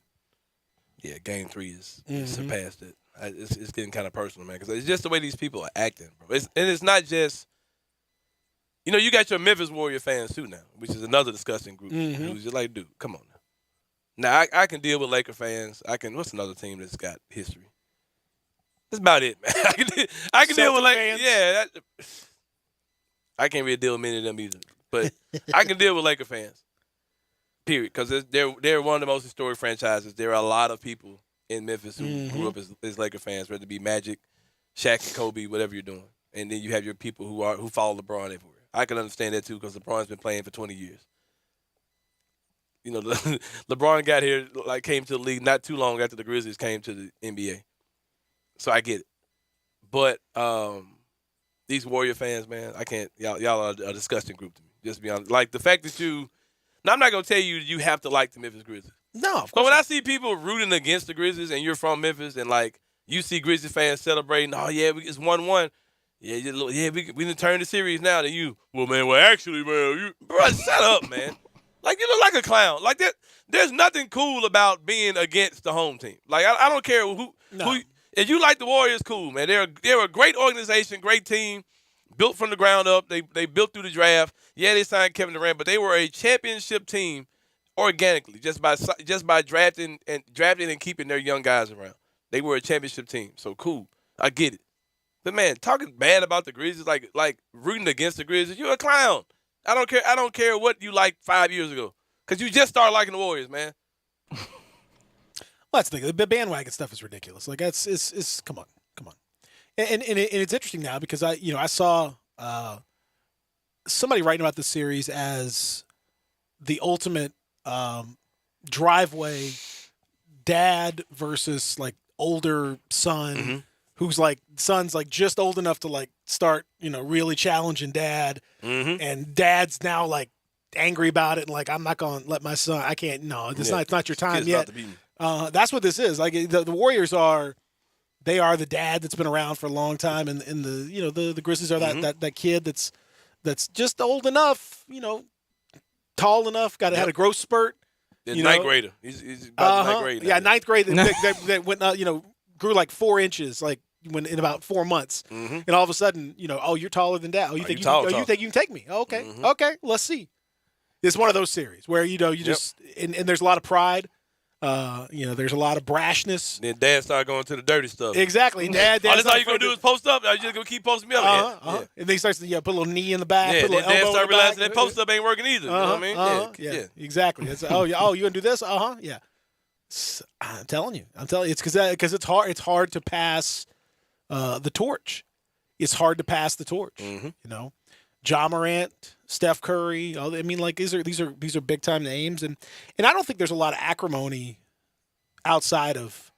Yeah, game 3 is surpassed it. It's getting kind of personal, man, because it's just the way these people are acting, bro. It's not just, you got your Memphis Warrior fans too now, which is another disgusting group. Who's just like, dude, come on now. Now I can deal with Laker fans. What's another team that's got history? That's about it, man. I can deal with fans. Yeah. I can't really deal with many of them either, but I can deal with Laker fans. Period, because they're one of the most historic franchises. There are a lot of people in Memphis who grew up as Laker fans, whether it be Magic, Shaq, and Kobe, whatever you're doing, and then you have your people who follow LeBron everywhere. I can understand that too, because LeBron's been playing for 20 years. LeBron got here, came to the league not too long after the Grizzlies came to the NBA. So I get it. But these Warrior fans, man, I can't. Y'all are a disgusting group to me. Just to be honest. Like the fact that now I'm not gonna tell you have to like the Memphis Grizzlies. No, of course. But when I see people rooting against the Grizzlies and you're from Memphis and you see Grizzlies fans celebrating, oh yeah, it's 1-1. Yeah, we done turned the series now. Then you, actually, man, bro, shut up, man. You look like a clown. Like that. There's nothing cool about being against the home team. I don't care who. If you like the Warriors, cool, man. They're a great organization, great team, built from the ground up. They built through the draft. Yeah, they signed Kevin Durant, but they were a championship team organically, just by drafting and keeping their young guys around. They were a championship team, so cool. I get it. But man, talking bad about the Grizzlies, like rooting against the Grizzlies, you're a clown. I don't care. I don't care what you liked 5 years ago, because you just started liking the Warriors, man. Well, that's the thing. The bandwagon stuff is ridiculous. It's come on, and it's interesting now because I saw somebody writing about this series as the ultimate driveway dad versus older son, who's son's just old enough to start really challenging dad, and dad's now angry about it and I'm not gonna let my son. I can't. No, it's not your time yet. That's what this is. The Warriors are the dad that's been around for a long time, and the Grizzlies are that kid that's just old enough, tall enough, had a growth spurt. Ninth grader. He's about ninth grade. Yeah, ninth grade that went grew 4 inches when in about 4 months, and all of a sudden you're taller than dad. You think you can take me? Oh, okay, okay, let's see. It's one of those series where you just and there's a lot of pride. There's a lot of brashness. Then dad started going to the dirty stuff. Exactly. Dad that's all you're going to do is post up? Are you just going to keep posting me up? Yeah. And then he starts to put a little knee in the back. Yeah, put a little then elbow start in the realizing back. that post up ain't working either. You know what I mean? Yeah, exactly. It's, you going to do this? Yeah. I'm telling you. It's because it's hard. It's hard to pass the torch. It's hard to pass the torch. Ja Morant, Steph Curry. These are big time names, and I don't think there's a lot of acrimony outside of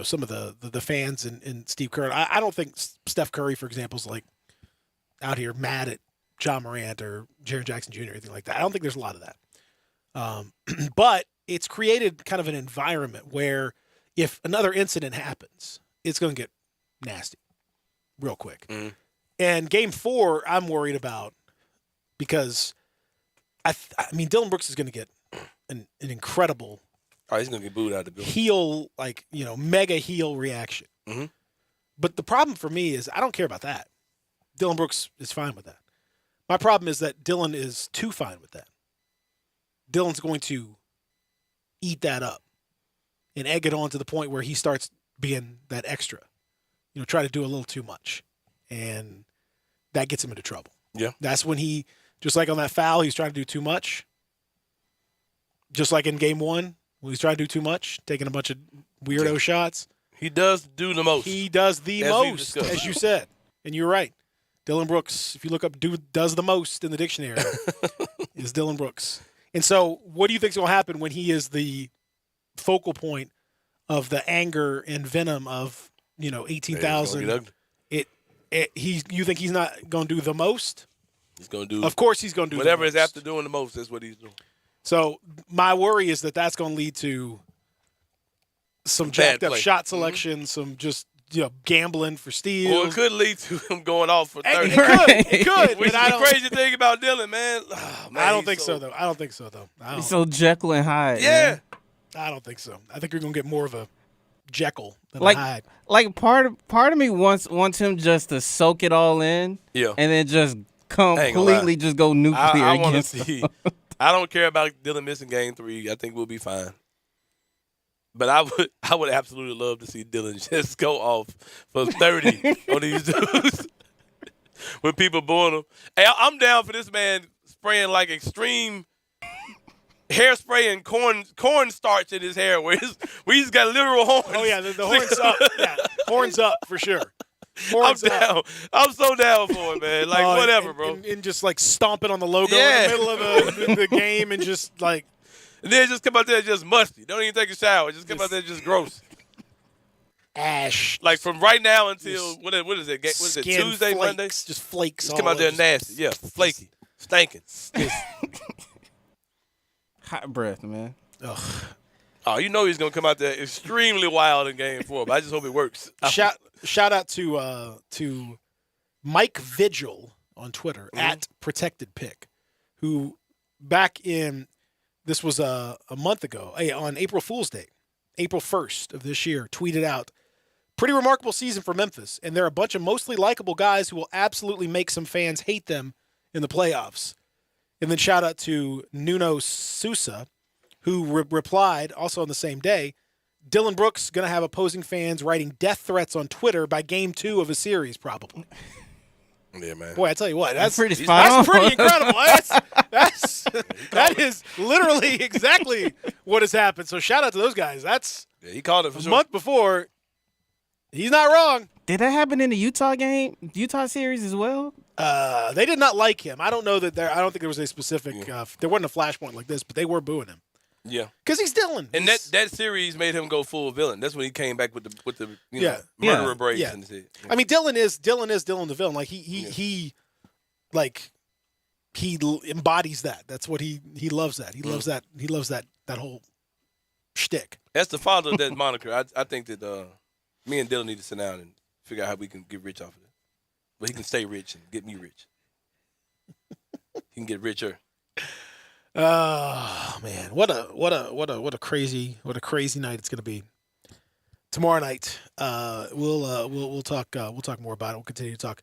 some of the fans and Steve Kerr. I don't think Steph Curry, for example, is out here mad at Ja Morant or Jaren Jackson Jr. or anything like that. I don't think there's a lot of that. But it's created kind of an environment where if another incident happens, it's going to get nasty real quick. And game 4, I'm worried about because I mean Dylan Brooks is going to get an incredible. Oh, he's going to get booed out of the building. Heel, mega heel reaction. Mm-hmm. But the problem for me is I don't care about that. Dylan Brooks is fine with that. My problem is that Dylan is too fine with that. Dylan's going to eat that up and egg it on to the point where he starts being that extra. Try to do a little too much. And that gets him into trouble. Yeah. That's when he, just like on that foul, he's trying to do too much. Just like in game 1, when he's trying to do too much, taking a bunch of weirdo shots. He does do the most. He does the most, as you said. And you're right. Dylan Brooks, if you look up does the most in the dictionary, is Dylan Brooks. And so what do you think is going to happen when he is the focal point of the anger and venom of, 18,000? You think he's not going to do the most? He's going to do. Of course he's going to do whatever the is most. after doing the most. That's what he's doing. So my worry is that that's going to lead to some jacked up shot selection, some just gambling for steals. Or it could lead to him going off for 30. It could. Which is but the crazy thing about Dylan, man. Oh, man I don't think so, though. I don't think so, though. He's so Jekyll and Hyde. Yeah. Man. I don't think so. I think you're going to get more of a Jekyll than like, a Hyde. Like part of me wants him just to soak it all in. Yeah. And then just completely just go nuclear. I want to see. I don't care about Dylan missing game 3. I think we'll be fine. But I would absolutely love to see Dylan just go off for 30 on these dudes with people booing him. Hey, I'm down for this man spraying like extreme hairspray and corn starch in his hair where he's got literal horns. Oh, yeah, the horns up. Yeah, horns up for sure. Horns I'm down. up. I'm so down for it, man. Like, whatever, bro. And just, stomping on the logo in the middle of the game and just, And then just come out there just musty. Don't even take a shower. Just come out there just gross. Ash. Like from right now until, what is it? What is it, Tuesday, flakes, Monday? Just flakes Just come out there nasty. Yeah, flaky. Stinking. Hot breath, man. Ugh. Oh, he's going to come out there extremely wild in game 4, but I just hope it works. Shout out to Mike Vigil on Twitter, at Protected Pick, who back in, this was a month ago, on April Fool's Day, April 1st of this year, tweeted out, pretty remarkable season for Memphis, and they're a bunch of mostly likable guys who will absolutely make some fans hate them in the playoffs. And then shout out to Nuno Sousa, who replied, also on the same day, Dylan Brooks going to have opposing fans writing death threats on Twitter by game 2 of a series, probably. Yeah, man. Boy, I tell you what, that's pretty incredible. That is literally exactly what has happened. So shout out to those guys. That's he called it for a sure. month before. He's not wrong. Did that happen in the Utah series as well? They did not like him. I don't know that I don't think there was a specific. There wasn't a flashpoint like this, but they were booing him. Yeah, because he's Dylan. And that series made him go full villain. That's when he came back with the murderer braids. Yeah. In his head. I mean, Dylan is Dylan the villain. Like he embodies that. That's what he loves. That he loves that. He loves that whole shtick. That's the father of that moniker. I think that me and Dylan need to sit down and figure out how we can get rich off of it. But he can stay rich and get me rich. He can get richer. Oh man, what a crazy night it's gonna be. Tomorrow night, we'll talk more about it. We'll continue to talk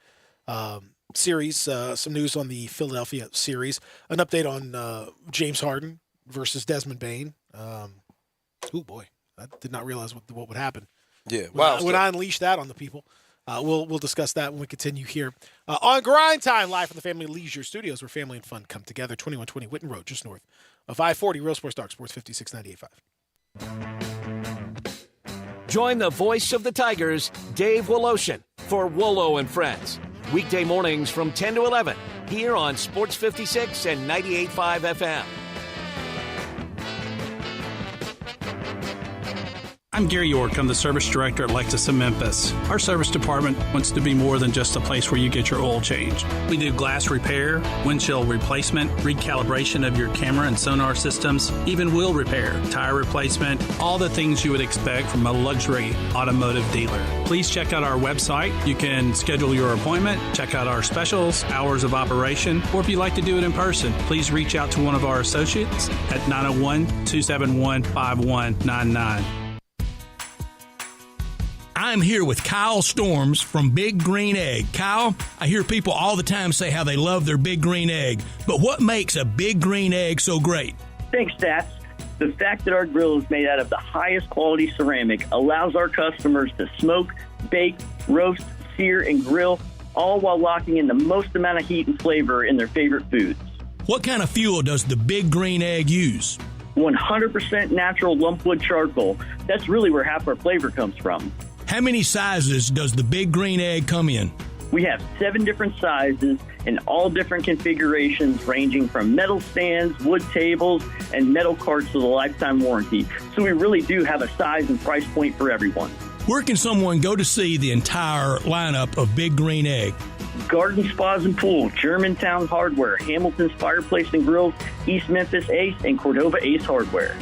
series, some news on the Philadelphia series, an update on James Harden versus Desmond Bane. Oh boy, I did not realize what would happen. Yeah, when I unleash that on the people. We'll discuss that when we continue here on Grindtime, live from the Family Leisure Studios, where family and fun come together. 2120 Whitten Road, just north of I-40. Real Sports Talk, Sports 5698.5. Join the voice of the Tigers, Dave Woloshin, for Wolo and Friends. Weekday mornings from 10 to 11 here on Sports 56 and 98.5 FM. I'm Gary York. I'm the service director at Lexus of Memphis. Our service department wants to be more than just a place where you get your oil changed. We do glass repair, windshield replacement, recalibration of your camera and sonar systems, even wheel repair, tire replacement, all the things you would expect from a luxury automotive dealer. Please check out our website. You can schedule your appointment, check out our specials, hours of operation, or if you'd like to do it in person, please reach out to one of our associates at 901-271-5199. I'm here with Kyle Storms from Big Green Egg. Kyle, I hear people all the time say how they love their Big Green Egg, but what makes a Big Green Egg so great? Thanks, Stats. The fact that our grill is made out of the highest quality ceramic allows our customers to smoke, bake, roast, sear, and grill, all while locking in the most amount of heat and flavor in their favorite foods. What kind of fuel does the Big Green Egg use? 100% natural lumpwood charcoal. That's really where half our flavor comes from. How many sizes does the Big Green Egg come in? We have 7 different sizes and all different configurations ranging from metal stands, wood tables, and metal carts with a lifetime warranty. So we really do have a size and price point for everyone. Where can someone go to see the entire lineup of Big Green Egg? Garden Spas and Pool, Germantown Hardware, Hamilton's Fireplace and Grills, East Memphis Ace, and Cordova Ace Hardware.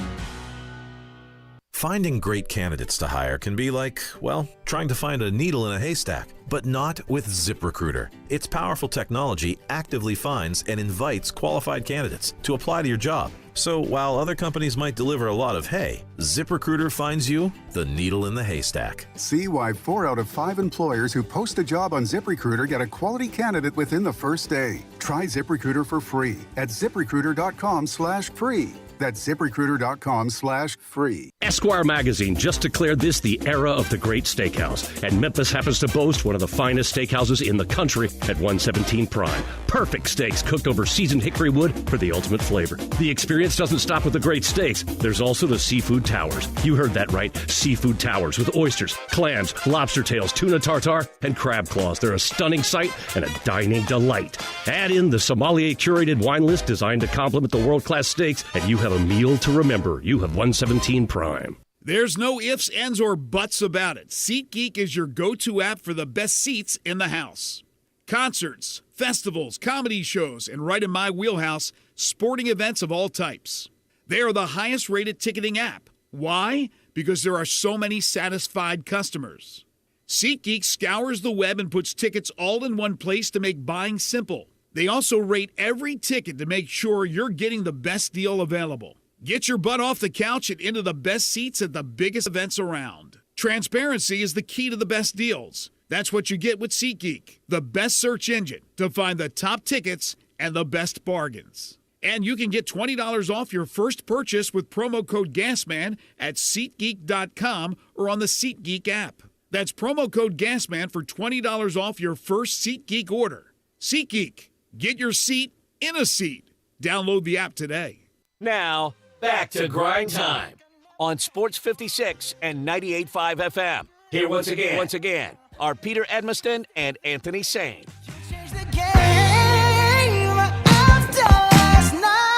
Finding great candidates to hire can be like, well, trying to find a needle in a haystack, but not with ZipRecruiter. Its powerful technology actively finds and invites qualified candidates to apply to your job. So while other companies might deliver a lot of hay, ZipRecruiter finds you the needle in the haystack. See why 4 out of 5 employers who post a job on ZipRecruiter get a quality candidate within the first day. Try ZipRecruiter for free at ZipRecruiter.com/free. That's ZipRecruiter.com/free. Esquire magazine just declared this the era of the great steakhouse, and Memphis happens to boast one of the finest steakhouses in the country at 117 Prime. Perfect steaks cooked over seasoned hickory wood for the ultimate flavor. The experience doesn't stop with the great steaks. There's also the seafood towers. You heard that right, seafood towers with oysters, clams, lobster tails, tuna tartare, and crab claws. They're a stunning sight and a dining delight. Add in the sommelier curated wine list designed to complement the world-class steaks, and you have a meal to remember. You have 117 Prime. There's no ifs, ands, or buts about it. SeatGeek is your go-to app for the best seats in the house. Concerts, festivals, comedy shows, and right in my wheelhouse, sporting events of all types. They are the highest-rated ticketing app. Why? Because there are so many satisfied customers. SeatGeek scours the web and puts tickets all in one place to make buying simple. They also rate every ticket to make sure you're getting the best deal available. Get your butt off the couch and into the best seats at the biggest events around. Transparency is the key to the best deals. That's what you get with SeatGeek, the best search engine to find the top tickets and the best bargains. And you can get $20 off your first purchase with promo code GASMAN at SeatGeek.com or on the SeatGeek app. That's promo code GASMAN for $20 off your first SeatGeek order. SeatGeek, get your seat in a seat. Download the app today. Now, back to Grind Time on Sports 56 and 98.5 FM. Here once again, are Peter Edmiston and Anthony Sane.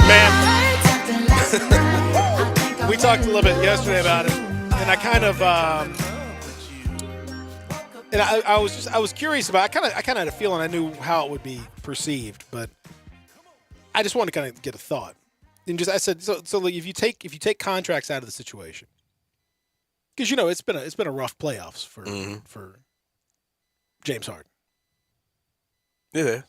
Man, we talked a little bit yesterday about it, and I kind of, and I was curious about. I kind of had a feeling I knew how it would be perceived, but I just wanted to kind of get a thought. And I said, so like if you take contracts out of the situation, because it's been a rough playoffs for James Harden. Yeah.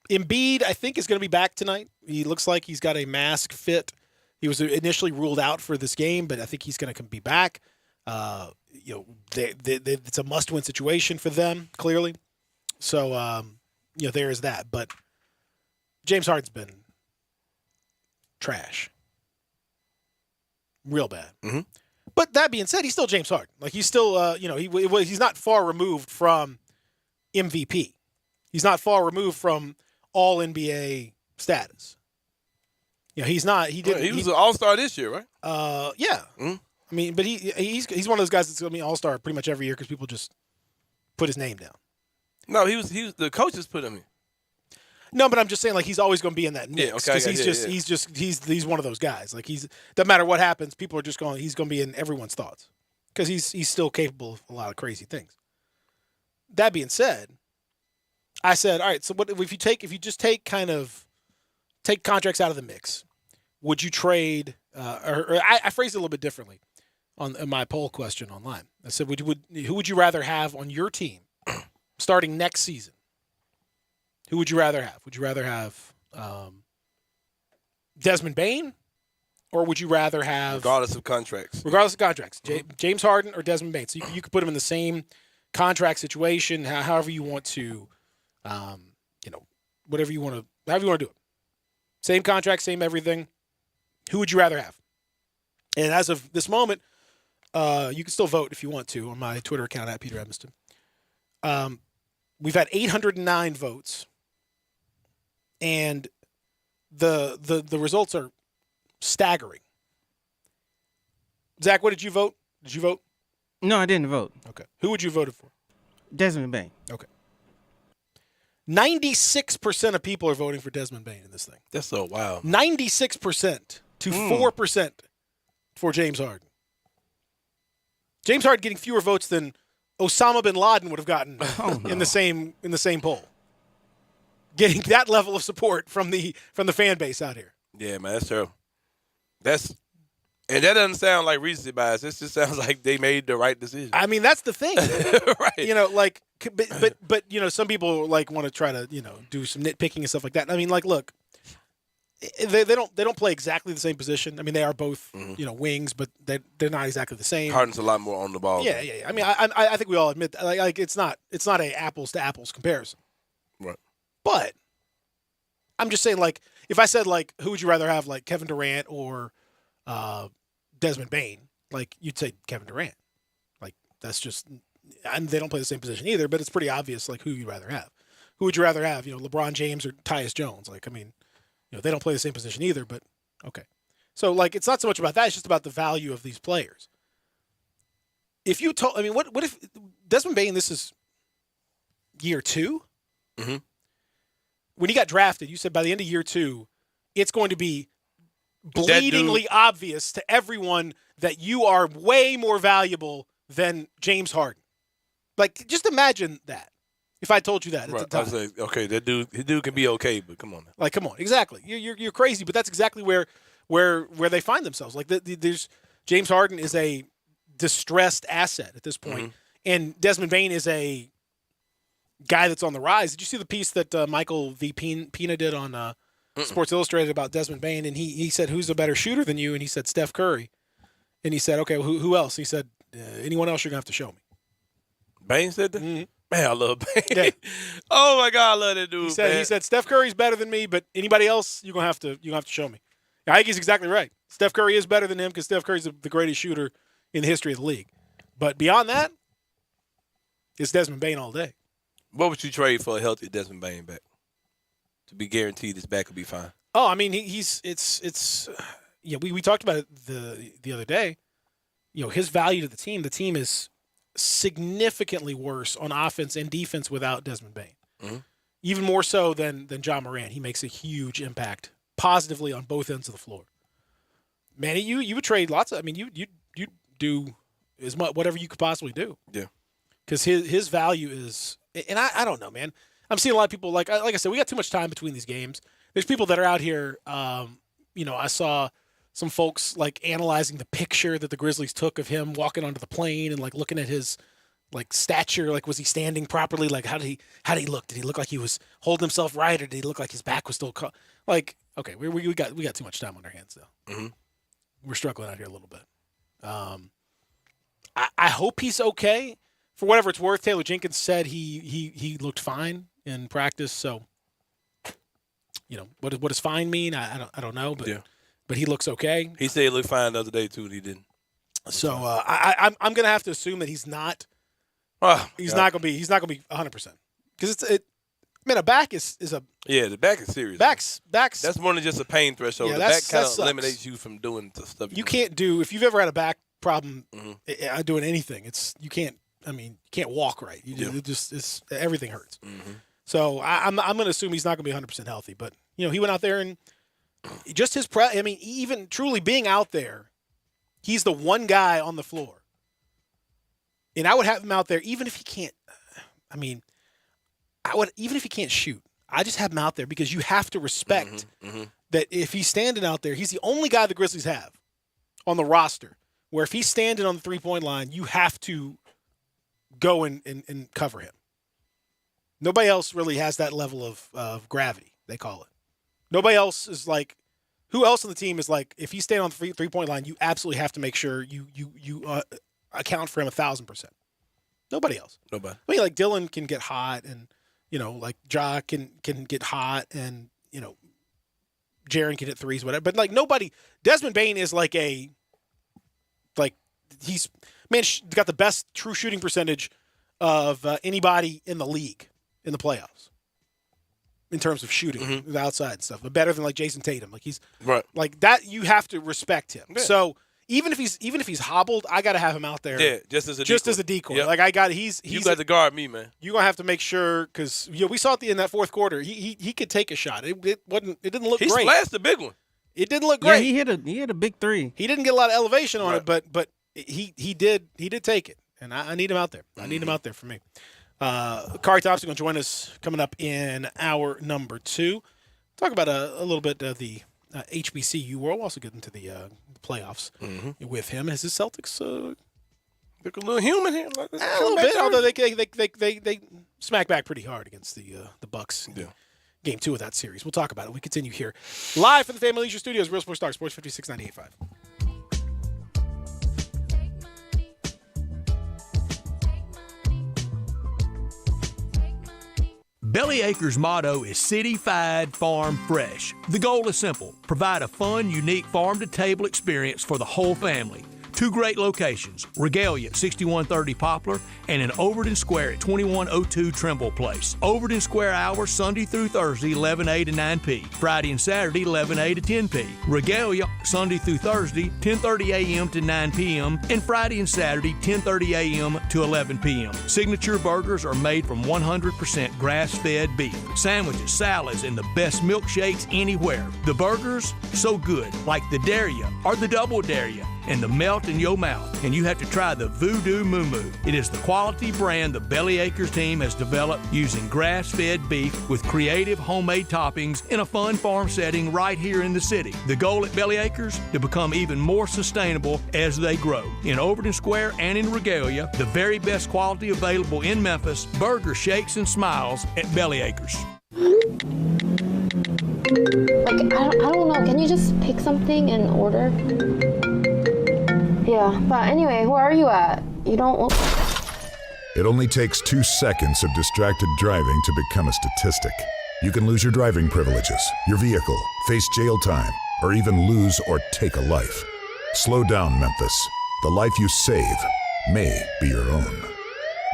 Embiid, I think, is going to be back tonight. He looks like he's got a mask fit. He was initially ruled out for this game, but I think he's going to be back. It's a must-win situation for them, clearly. So, there is that. But James Harden's been trash, real bad. Mm-hmm. But that being said, he's still James Harden. Like he's still, he's not far removed from MVP. He's not far removed from All NBA status. He's not. He was an All-Star this year, right? Yeah. Mm-hmm. I mean, but he's one of those guys that's going to be All-Star pretty much every year because people just put his name down. No, he was the coaches put him in. No, but I'm just saying, like, he's always going to be in that mix. Yeah, okay. He's one of those guys. Like, doesn't matter what happens, people are just going. He's going to be in everyone's thoughts. because he's still capable of a lot of crazy things. That being said, I said, all right, so what if you just take contracts out of the mix, would you trade? Or I phrased it a little bit differently in my poll question online. I said, who would you rather have on your team starting next season? Who would you rather have? Would you rather have Desmond Bane, or would you rather have regardless of contracts? Regardless of contracts, James Harden or Desmond Bane. So you could put them in the same contract situation, however you want to, however you want to do it. Same contract, same everything. Who would you rather have? And as of this moment, you can still vote if you want to on my Twitter account at Peter Edmiston. We've had 809 votes, and the results are staggering. Zach, what did you vote? Did you vote? No, I didn't vote. Okay. Who would you vote for? Desmond Bane. Okay. 96% of people are voting for Desmond Bane in this thing. That's so wild. 96% to 4% for James Harden. James Harden getting fewer votes than Osama bin Laden would have gotten in the same poll. Getting that level of support from the fan base out here. Yeah, man, that's true. And that doesn't sound like recency bias. This just sounds like they made the right decision. I mean, that's the thing. Right. But some people want to try to, do some nitpicking and stuff like that. I mean, look, they don't play exactly the same position. I mean, they are both, wings, but they're not exactly the same. Harden's a lot more on the ball. Yeah. I mean, I think we all admit that. Like it's not a apples to apples comparison. Right. But I'm just saying, if I said, who would you rather have, Kevin Durant or Desmond Bane, you'd say Kevin Durant. That's just, and they don't play the same position either, but it's pretty obvious, who you'd rather have. Who would you rather have, LeBron James or Tyus Jones? They don't play the same position either, but okay. So, it's not so much about that, it's just about the value of these players. If you what if Desmond Bane, this is year 2? Mm-hmm. When he got drafted, you said by the end of year 2, it's going to be bleedingly obvious to everyone that you are way more valuable than James Harden. Just imagine that. If I told you that at the time. I was like, okay, his dude can be okay, but come on. Come on, exactly. You're crazy, but that's exactly where they find themselves. There's James Harden is a distressed asset at this point, and Desmond Bane is a guy that's on the rise. Did you see the piece that Michael V. Pina did on Sports Illustrated about Desmond Bane? And he said, who's a better shooter than you? And he said, Steph Curry. And he said, okay, well, who else? He said, anyone else you're going to have to show me. Bane said that? Mm-hmm. Man, I love Bane. Yeah. Oh, my God, I love that dude, He said, Steph Curry's better than me, but anybody else, you're going to have to show me. I think he's exactly right. Steph Curry is better than him because Steph Curry's the greatest shooter in the history of the league. But beyond that, it's Desmond Bane all day. What would you trade for a healthy Desmond Bane back? To be guaranteed his back will be fine. Oh, I mean, we talked about it the other day. His value to the team is significantly worse on offense and defense without Desmond Bane. Mm-hmm. Even more so than John Moran. He makes a huge impact positively on both ends of the floor. Man, you would trade lots of. I mean, you do as much whatever you could possibly do. Yeah. Because his value is, and I don't know, man. I'm seeing a lot of people like I said, we got too much time between these games. There's people that are out here. I saw some folks analyzing the picture that the Grizzlies took of him walking onto the plane and looking at his stature. Was he standing properly? How did he look? Did he look like he was holding himself right, or did he look like his back was still okay? We got too much time on our hands though. Mm-hmm. We're struggling out here a little bit. I hope he's okay. For whatever it's worth, Taylor Jenkins said he looked fine in practice. So, what does fine mean? I don't know, but he looks okay. He said he looked fine the other day too, and he didn't. So I'm gonna have to assume that he's not. He's not gonna be 100% because a back is a the back is serious. Back's that's more than just a pain threshold. Yeah, the back kind of eliminates you from doing the stuff you can't do. If you've ever had a back problem Mm-hmm. doing anything, you can't walk right. Everything hurts. Mm-hmm. So I'm going to assume he's not going to be 100% healthy. But he went out there and just his even truly being out there, he's the one guy on the floor And I would have him out there even if he can't. Even if he can't shoot. I just have him out there because you have to respect that if he's standing out there, he's the only guy the Grizzlies have on the roster where if he's standing on the 3-point line, you have to go and cover him. Nobody else really has that level of gravity, they call it. Nobody else is like, who else on the team is like, if he's standing on the 3-point line, you absolutely have to make sure you account for him 1,000%. Nobody else. Nobody. I mean, like Dylan can get hot and, like Ja can get hot and, Jaren can hit threes, whatever. But like nobody, Desmond Bane is like he's got the best true shooting percentage of anybody in the league in the playoffs in terms of shooting the outside and stuff, but better than like Jason Tatum. Like he's right. Like that. You have to respect him. Yeah. So even if he's hobbled, I got to have him out there. Yeah, just as a decoy. Yep. Like he's you got to guard me, man. You're gonna have to make sure because we saw it in that fourth quarter. He could take a shot. It didn't look great. He splashed a big one. It didn't look great. Yeah, he hit a big three. He didn't get a lot of elevation on it, but he did take it, and I need him out there. I need him out there for me. Kari Thompson going to join us coming up in hour number 2. Talk about a little bit of the HBCU world. We'll also get into the playoffs with him. Has his Celtics look a little human here? A little bit, although they smack back pretty hard against the Bucks. Yeah. Game 2 of that series. We'll talk about it. We continue here live from the Family Leisure Studios. Real Sports Talk, Sports 56 98.5. Bellyacre's motto is City-Fied Farm Fresh. The goal is simple: provide a fun, unique farm-to-table experience for the whole family. 2 great locations, Regalia at 6130 Poplar and in Overton Square at 2102 Trimble Place. Overton Square hours Sunday through Thursday 11A to 9P, Friday and Saturday 11A to 10P. Regalia Sunday through Thursday 10:30 a.m. to 9 p.m. and Friday and Saturday 10:30 a.m. to 11 p.m. Signature burgers are made from 100% grass-fed beef. Sandwiches, salads, and the best milkshakes anywhere. The burgers, so good, like the Dare Ya or the Double Dare Ya, and the melt in your mouth. And you have to try the Voodoo Moo Moo. It is the quality brand the Bellyacres team has developed using grass-fed beef with creative homemade toppings in a fun farm setting right here in the city. The goal at Bellyacres, to become even more sustainable as they grow. In Overton Square and in Regalia, the very best quality available in Memphis, burger shakes and smiles at Bellyacres. Like, I don't know, can you just pick something and order? Yeah, but anyway, where are you at? You don't look... It only takes 2 seconds of distracted driving to become a statistic. You can lose your driving privileges, your vehicle, face jail time, or even lose or take a life. Slow down, Memphis. The life you save may be your own.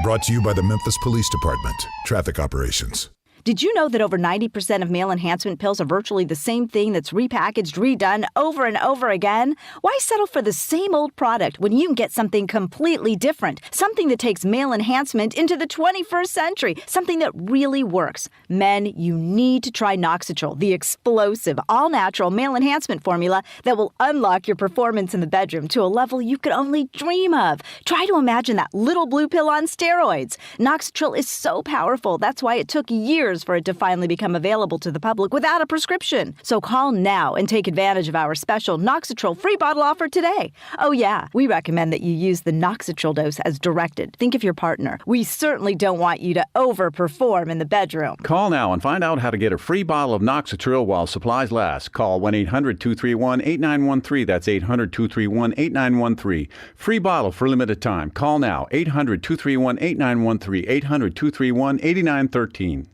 Brought to you by the Memphis Police Department, Traffic Operations. Did you know that over 90% of male enhancement pills are virtually the same thing that's repackaged, redone over and over again? Why settle for the same old product when you can get something completely different? Something that takes male enhancement into the 21st century. Something that really works. Men, you need to try Noxitrol, the explosive, all-natural male enhancement formula that will unlock your performance in the bedroom to a level you could only dream of. Try to imagine that little blue pill on steroids. Noxitrol is so powerful. That's why it took years for it to finally become available to the public without a prescription. So call now and take advantage of our special Noxitrol free bottle offer today. Oh yeah, we recommend that you use the Noxitrol dose as directed. Think of your partner. We certainly don't want you to overperform in the bedroom. Call now and find out how to get a free bottle of Noxitrol while supplies last. Call 1-800-231-8913. That's 800-231-8913. Free bottle for limited time. Call now. 800-231-8913. 800-231-8913.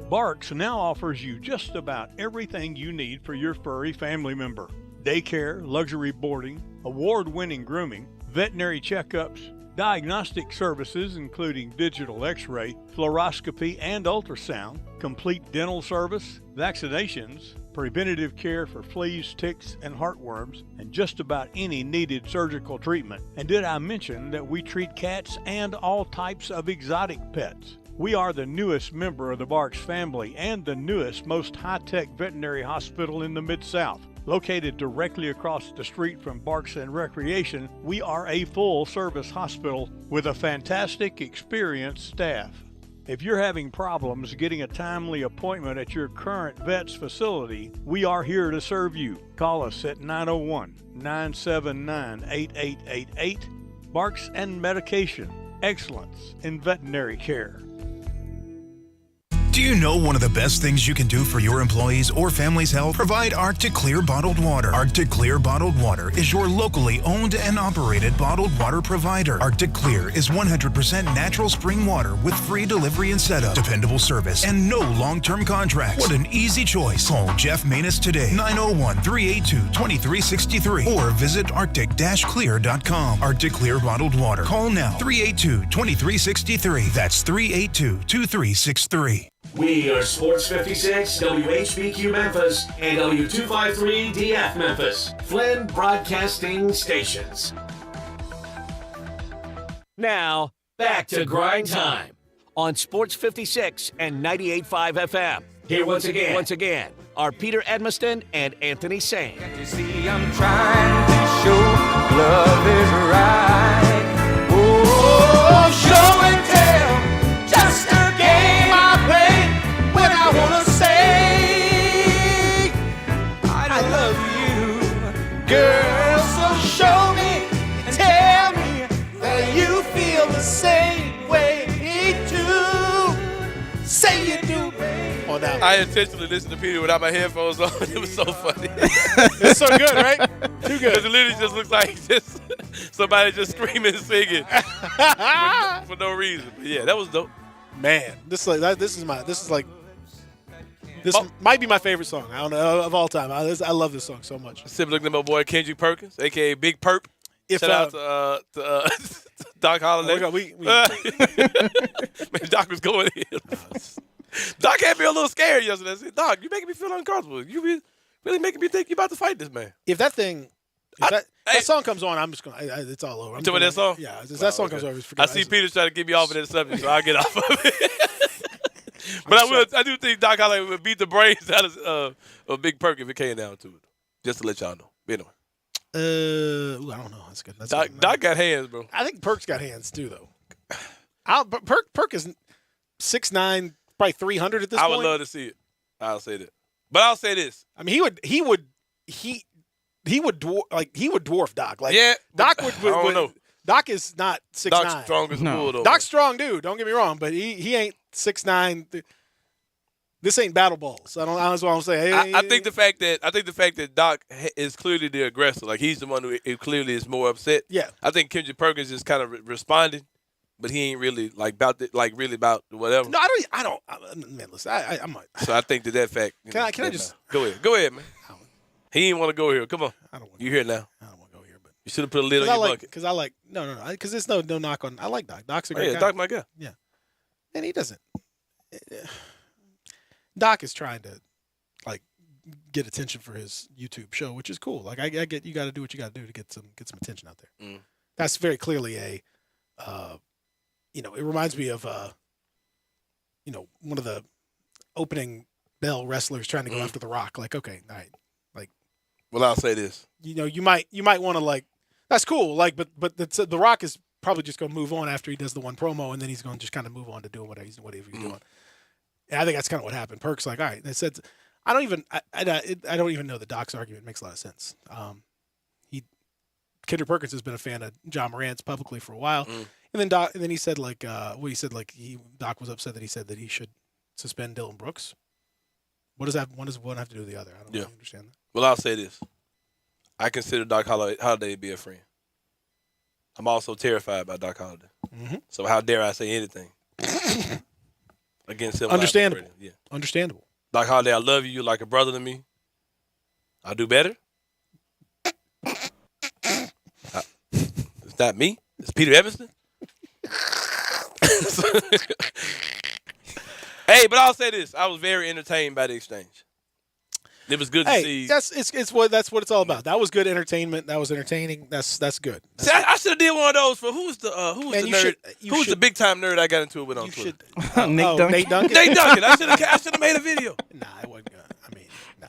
Barks now offers you just about everything you need for your furry family member. Daycare, luxury boarding, award-winning grooming, veterinary checkups, diagnostic services including digital x-ray, fluoroscopy and ultrasound, complete dental service, vaccinations, preventative care for fleas, ticks, and heartworms, and just about any needed surgical treatment. And did I mention that we treat cats and all types of exotic pets? We are the newest member of the Barks family and the newest, most high-tech veterinary hospital in the Mid-South. Located directly across the street from Barks and Recreation, we are a full-service hospital with a fantastic, experienced staff. If you're having problems getting a timely appointment at your current vet's facility, we are here to serve you. Call us at 901-979-8888. Barks and Medication. Excellence in veterinary care. Do you know one of the best things you can do for your employees or family's health? Provide Arctic Clear bottled water. Arctic Clear bottled water is your locally owned and operated bottled water provider. Arctic Clear is 100% natural spring water with free delivery and setup, dependable service, and no long-term contracts. What an easy choice. Call Jeff Manus today, 901-382-2363, or visit arctic-clear.com. Arctic Clear bottled water. Call now, 382-2363. That's 382-2363. We are Sports 56, WHBQ Memphis, and W253DF Memphis, Flynn Broadcasting Stations. Now, back to Grind Time on Sports 56 and 98.5 FM. Here once again, are Peter Edmiston and Anthony Sane. You see, I'm trying to show love is right. Oh, show and tell, just a game I play. When I wanna say I love you, girl, so show me and tell me that you feel the same way too. Say you do, baby. Oh, now. I intentionally listened to Peter without my headphones on. It was so funny. It's so good, right? Too good. Because it literally just looks like just somebody just screaming and singing for no reason. But yeah, that was dope. Man, this might be my favorit song. I don't know, of all time. I love this song so much. Simply looking at my boy Kendrick Perkins, a.k.a. Big Perp. Shout out to Doc Holliday. Man, Doc was going in. Doc had me a little scared yesterday. I said, Doc, you making me feel uncomfortable. You really making me think you about to fight this man. If that song comes on, I'm just going to – it's all over. You talking about that song? Yeah. If that song comes over, I see Peter trying to get me off of that subject, so I'll get off of it. But I do think Doc Holliday would beat the brains out of Big Perk if it came down to it. Just to let y'all know. But anyway. I don't know. That's good. Doc got hands, bro. I think Perk's got hands too, though. Perk is 6'9", probably 300 at this point. I would love to see it. I'll say that. But I'll say this. I mean, he would dwarf Doc. Like, yeah, Doc would I don't know. Doc is not 6'9". Doc's strong as a bull, though. Doc's strong dude. Don't get me wrong, but he ain't 6'9". This ain't battle balls. That's what I'm saying. I think the fact that Doc is clearly the aggressor, like he's the one who clearly is more upset. Yeah. I think Kendrick Perkins is kind of responding, but he ain't really about whatever. No, I don't. Man, listen, I might. So I think that fact. Can I just go ahead, man? He didn't want to go here. Come on. I don't want. You here now? I don't want to go here, but you should have put a lid on your bucket. Because I like because there's no knock on. I like Doc. Doc's a great guy. Doc my guy. Yeah, and he doesn't. Doc is trying to get attention for his YouTube show, which is cool. Like I get you got to do what you got to do to get some attention out there. Mm. That's very clearly it reminds me of one of the opening bell wrestlers trying to go after The Rock. Like, okay, all right, like. Well, I'll say this. You might want to that's cool. Like, but The Rock is probably just going to move on after he does the one promo, and then he's going to just kind of move on to doing whatever he's doing. And I think that's kind of what happened. Perk's like, all right. They said, I don't even know the Doc's argument makes a lot of sense. Kendrick Perkins has been a fan of John Morant's publicly for a while, and then he said Doc was upset that he said that he should suspend Dylan Brooks. What does that? One does one have to do with the other? I don't really understand that. Well, I'll say this: I consider Doc Holliday to be a friend. I'm also terrified by Doc Holliday. Mm-hmm. So how dare I say anything against him? Understandable. Yeah. Understandable. Doc Holliday, I love you. You're like a brother to me. I'll do better. It's not me. It's Peter Edmiston. Hey, but I'll say this: I was very entertained by the exchange. It was good to see. That's what it's all about. That was good entertainment. That was entertaining. That's good. See, I should have did one of those for who's the nerd? Who's the big time nerd I got into it with on Twitter? Nate Duncan. Nate Duncan. I should have made a video. Nah, I wasn't gonna. I mean, no.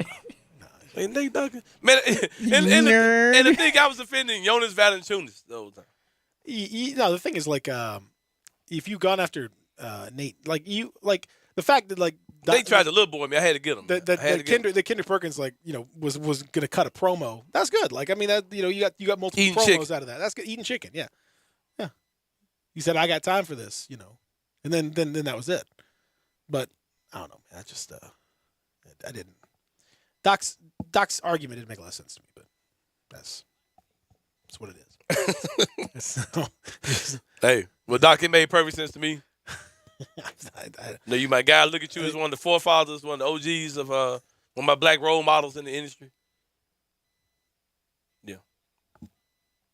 Ain't Nate Duncan? Man, and the thing I was offending Jonas Valanciunas the whole time. No, the thing is like if you gone after Nate, like the fact that like They tried to little boy me. I had to get him. The Kinder Perkins was gonna cut a promo. That's good. Like I mean that you got multiple Eating promos chicken. out of that. That's good. Eating chicken. Yeah. He said I got time for this. And then that was it. But I don't know, man. I just I didn't. Doc's argument didn't make a lot of sense to me, but that's what it is. Hey, well, Doc, it made perfect sense to me. No, you my guy. Look at you as one of the forefathers, one of the OGs of one of my black role models in the industry. Yeah.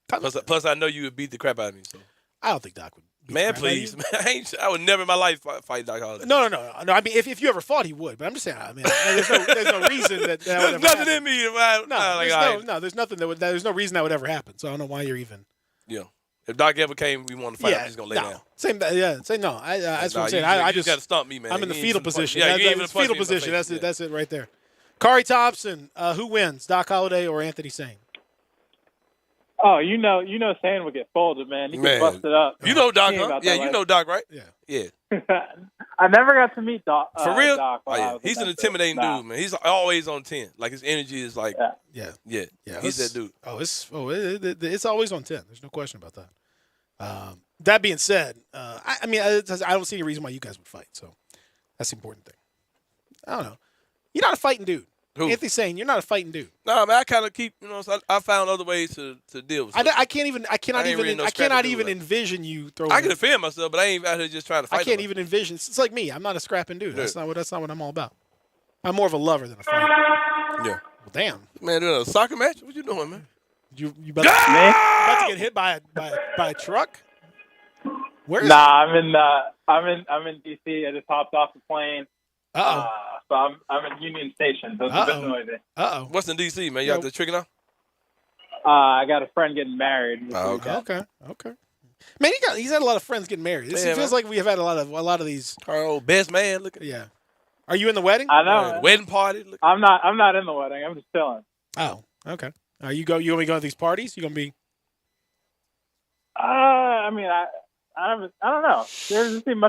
Plus, I know you would beat the crap out of me. So I don't think Doc would. Man, please, man, I would never in my life fight Doc Holliday. No. I mean, if you ever fought, he would. But I'm just saying. I mean, there's no reason that would There's ever nothing happen. in me. There's nothing there's no reason that would ever happen. So I don't know why you're even. Yeah. If Doc ever came, we want to fight. I'm just gonna lay down. Same. Yeah. Say no. That's what I'm saying. I just got to stump me, man. I'm in the fetal position. Yeah, you ain't That's even fetal position. That's it right there. Kari Thompson. Who wins? Doc Holliday or Anthony Sane? Oh, Sane would get folded, man. He gets busted up. You know Doc, huh? Yeah, you know Doc, right? Yeah. I never got to meet Doc. For real? Doc He's an intimidating dude, man. He's always on 10. Like his energy is like, yeah. He's that dude. It's always on 10. There's no question about that. That being said, I don't see any reason why you guys would fight. So that's the important thing. I don't know. You're not a fighting dude. Who? Anthony's saying you're not a fighting dude. No, man. I kind of keep, so I found other ways to deal with it. I cannot even envision you throwing. I can defend myself, but I ain't out here just trying to fight. I can't even envision. It's like me. I'm not a scrapping dude. That's not what I'm all about. I'm more of a lover than a fighter. Yeah. Well, damn. Man, doing a soccer match? What you doing, man? You about to get hit by a truck? Where is I'm in DC. I just hopped off the plane. So I'm in Union Station, so it's a bit noisy. What's in D.C., man? You out there tricking out? I got a friend getting married. Okay. Man, he's had a lot of friends getting married. It feels like we have had a lot of these. Oh, best man. Look. Yeah. Are you in the wedding? I know. Wedding party. Look. I'm not in the wedding. I'm just chilling. Oh, okay. You gonna be going to these parties? You gonna be? I don't know. There doesn't seem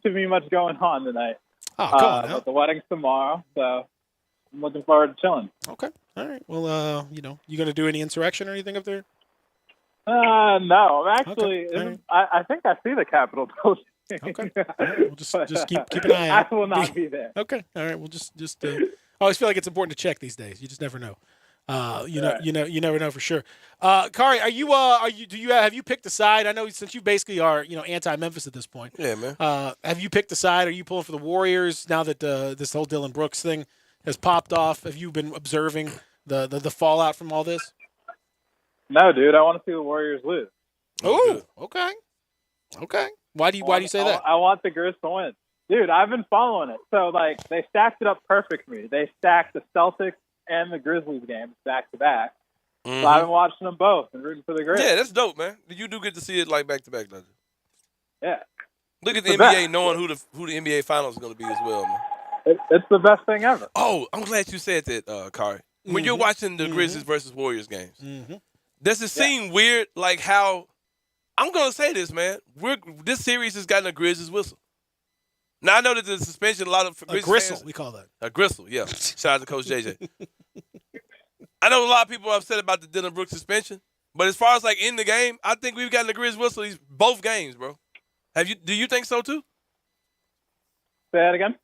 to be much going on tonight. Oh, come on now. But the wedding's tomorrow, so I'm looking forward to chilling. Okay. All right. Well, you going to do any insurrection or anything up there? No. I'm actually, I think I see the Capitol building. Okay. All right. We'll just keep an eye out. I will not be there. Okay. All right. We'll just I always feel like it's important to check these days. You just never know. You never know for sure. Kari, have you picked a side? I know since you basically are, anti-Memphis at this point. Yeah, man. Have you picked a side? Are you pulling for the Warriors now that this whole Dylan Brooks thing has popped off? Have you been observing the fallout from all this? No, dude. I want to see the Warriors lose. Oh, okay. Why do you say that? I want the Grizz to win. Dude, I've been following it. So, they stacked it up perfect for me. They stacked the Celtics and the Grizzlies games back to back. Mm-hmm. So I've been watching them both and rooting for the Grizz. Yeah, that's dope, man. You do get to see it back to back, doesn't it? Yeah. Look at the NBA knowing who the NBA Finals is going to be as well, man. It's the best thing ever. Oh, I'm glad you said that, Kari. When you're watching the Grizzlies versus Warriors games, does it seem weird, like how I'm going to say this, man. This series has gotten a Grizzlies whistle. Now, I know that the suspension, a lot of Grizzlies gristle, fans, we call that. A gristle, yeah. Shout out to Coach JJ. I know a lot of people are upset about the Dylan Brooks suspension, but as far as in the game, I think we've gotten the Grizz whistle both games, bro. Do you think so too? Say that again?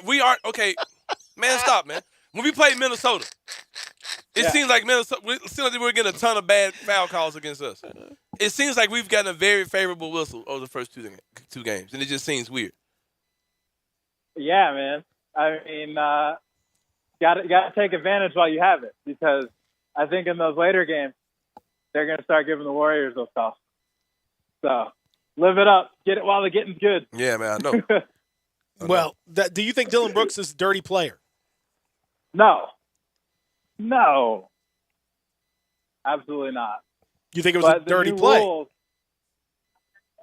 We are okay, man. Stop, man. When we played Minnesota, it seems like we're getting a ton of bad foul calls against us. It seems like we've gotten a very favorable whistle over the first two games, and it just seems weird. Yeah, man. I mean, got to take advantage while you have it, because I think in those later games they're going to start giving the Warriors those calls. So live it up, get it while the getting's good. Yeah, man. I know. Well, do you think Dylan Brooks is a dirty player? No, absolutely not. You think it was a dirty play? Rules,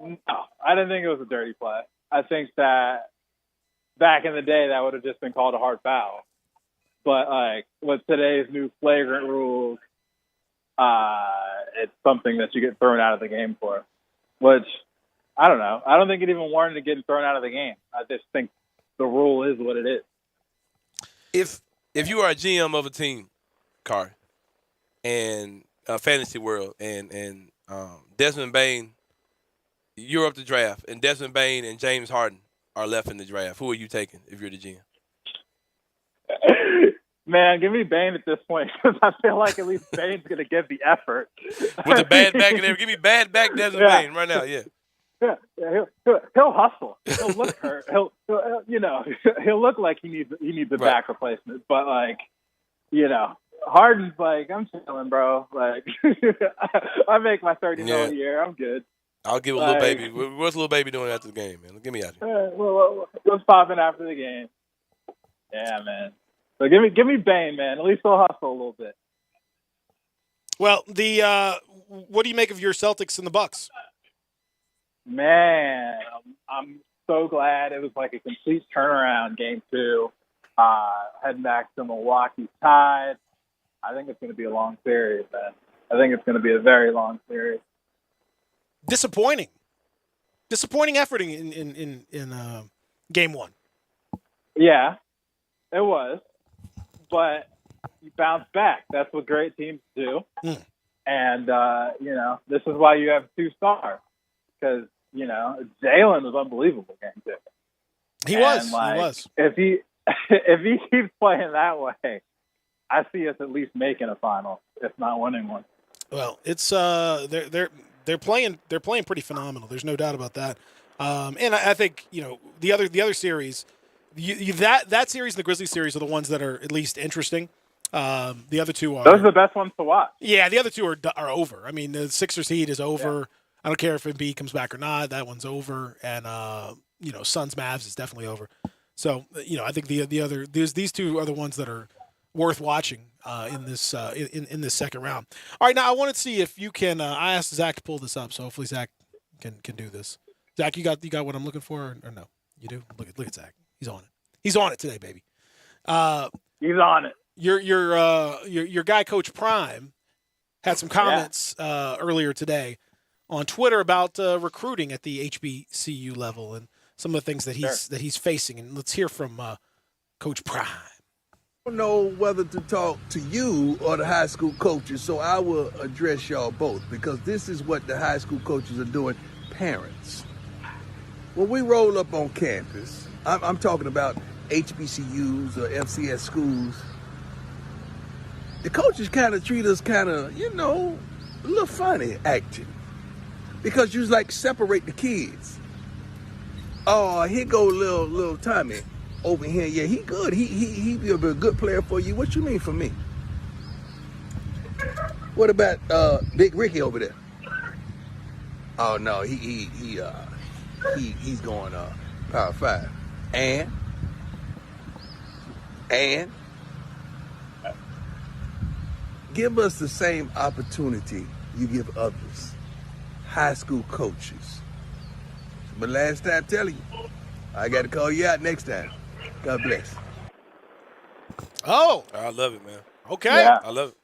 no, I didn't think it was a dirty play. I think that back in the day that would have just been called a hard foul. But like with today's new flagrant rules, it's something that you get thrown out of the game for. Which I don't know. I don't think it even warranted getting thrown out of the game. I just think the rule is what it is. If you are a GM of a team, Car, and fantasy world, and Desmond Bain, you're up the draft, and Desmond Bain and James Harden are left in the draft. Who are you taking if you're the GM? Man, give me Bain at this point because I feel like at least Bain's going to give the effort. With the bad back and everything. Give me bad back Desmond Bain right now, yeah. He'll hustle. He'll look hurt. He'll look like he needs a back replacement. But like, Harden's like, I'm chilling, bro. Like, I make my $30 million a year. I'm good. I'll give a little baby. What's little baby doing after the game, man? Get me out of here. What's popping after the game? Yeah, man. So give me Bain, man. At least he'll hustle a little bit. Well, what do you make of your Celtics and the Bucks? Man, I'm so glad it was like a complete turnaround game 2. Heading back to Milwaukee tied. I think it's going to be a long series, man. I think it's going to be a very long series. Disappointing effort in game 1. Yeah, it was. But you bounce back. That's what great teams do. And, this is why you have 2 stars. Because, Jalen was unbelievable game 2. He was. If he keeps playing that way, I see us at least making a final, if not winning one. Well, it's they're playing pretty phenomenal. There's no doubt about that. And I think the other series, that series and the Grizzlies series are the ones that are at least interesting. The other 2 are. Those are the best ones to watch. Yeah, the other 2 are over. I mean, the Sixers Heat is over. Yeah. I don't care if Embiid comes back or not. That one's over. And Suns Mavs is definitely over. So I think these 2 are the ones that are worth watching in this in this second round. All right, now I want to see if you can. I asked Zach to pull this up, so hopefully Zach can do this. Zach, you got what I'm looking for, or no? You do. Look at Zach. He's on it. He's on it today, baby. He's on it. Your guy, Coach Prime, had some comments earlier today on Twitter about recruiting at the HBCU level and some of the things that he's facing. And let's hear from Coach Prime. I don't know whether to talk to you or the high school coaches, so I will address y'all both because this is what the high school coaches are doing. Parents, when we roll up on campus, I'm talking about HBCUs or FCS schools, the coaches kind of treat us a little funny acting because you like separate the kids. Oh, here go little Tommy over here. Yeah, he good. He be a good player for you. What you mean for me? What about Big Ricky over there? Oh no, he's going Power 5. And give us the same opportunity you give others, high school coaches. But last time telling you, I got to call you out next time. God bless. Oh, I love it, man. Okay, yeah. I love it.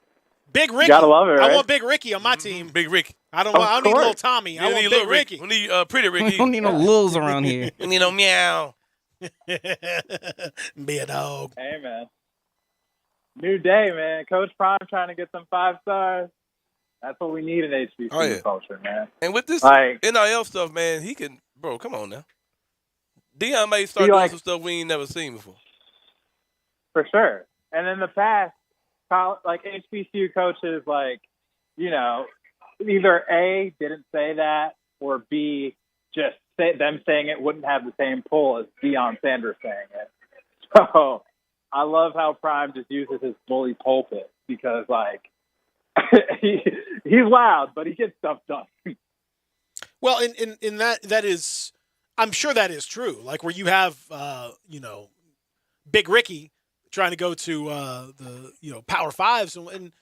Big Ricky. Gotta love it, right? I want Big Ricky on my team. Big Ricky. I don't need little Tommy. I want Big Ricky. We need Pretty Ricky. We don't need no lils around here. We need no meow. Be a dog. Hey, man. New day, man. Coach Prime trying to get some 5 stars. That's what we need in HBCU culture, man. And with this NIL stuff, man, he can, bro, come on now. Deion may start doing some stuff we ain't never seen before. For sure. And in the past, HBCU coaches, either A, didn't say that, or B, just them saying it wouldn't have the same pull as Deion Sanders saying it. So I love how Prime just uses his bully pulpit because, he's loud, but he gets stuff done. Well, in that is, I'm sure that is true. Like where you have, Big Ricky trying to go to the Power 5s,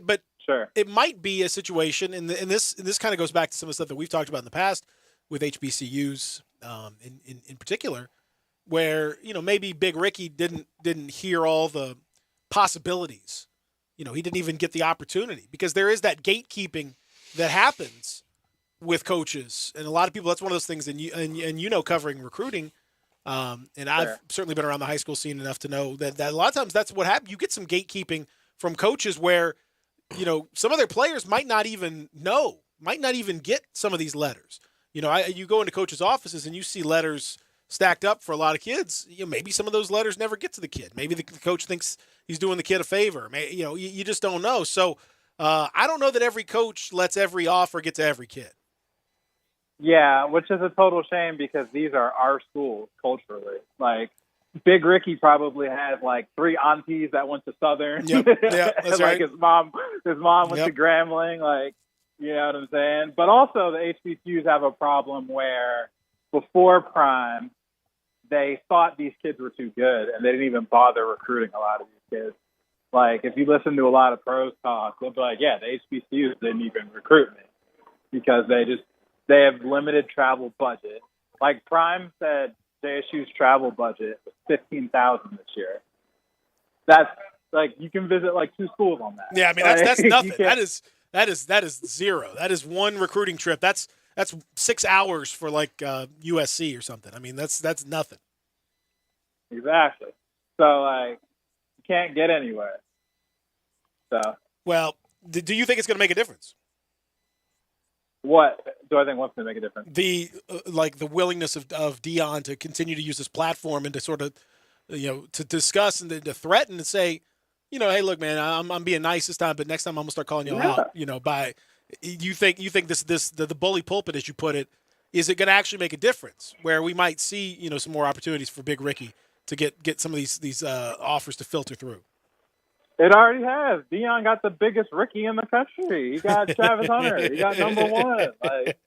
but sure, it might be a situation, and this kind of goes back to some of the stuff that we've talked about in the past with HBCUs, in particular, where maybe Big Ricky didn't hear all the possibilities. He didn't even get the opportunity because there is that gatekeeping that happens with coaches. And a lot of people, that's one of those things, and covering recruiting, and I've certainly been around the high school scene enough to know that a lot of times that's what happens. You get some gatekeeping from coaches where, some of their players might not even get some of these letters. You go into coaches' offices and you see letters stacked up for a lot of kids. Maybe some of those letters never get to the kid. Maybe the coach thinks he's doing the kid a favor. You just don't know. So I don't know that every coach lets every offer get to every kid. Yeah, which is a total shame because these are our schools culturally. Like, Big Ricky probably has like 3 aunties that went to Southern. Yep. Yeah, that's like right. his mom went to Grambling. Like, you know what I'm saying? But also the HBCUs have a problem where before Prime, they thought these kids were too good and they didn't even bother recruiting a lot of these kids. Like, if you listen to a lot of pros talk, they'll be like, yeah, the HBCUs didn't even recruit me because they have limited travel budget. Like Prime said, JSU's travel budget was $15,000 this year. That's like, you can visit like 2 schools on that. Yeah, I mean that's nothing. That is zero. That is one recruiting trip. That's 6 hours for like USC or something. I mean that's nothing. Exactly. So like, you can't get anywhere. So well, do you think it's going to make a difference? What do I think what's going to make a difference? The the willingness of Dion to continue to use this platform and to sort of, to discuss and to threaten and say, hey, look, man, I'm being nice this time, but next time I'm gonna start calling you out. By you think the bully pulpit, as you put it, is it going to actually make a difference where we might see some more opportunities for Big Ricky to get some of these offers to filter through? It already has. Dion got the biggest Ricky in the country. He got Travis Hunter. He got number 1. Like,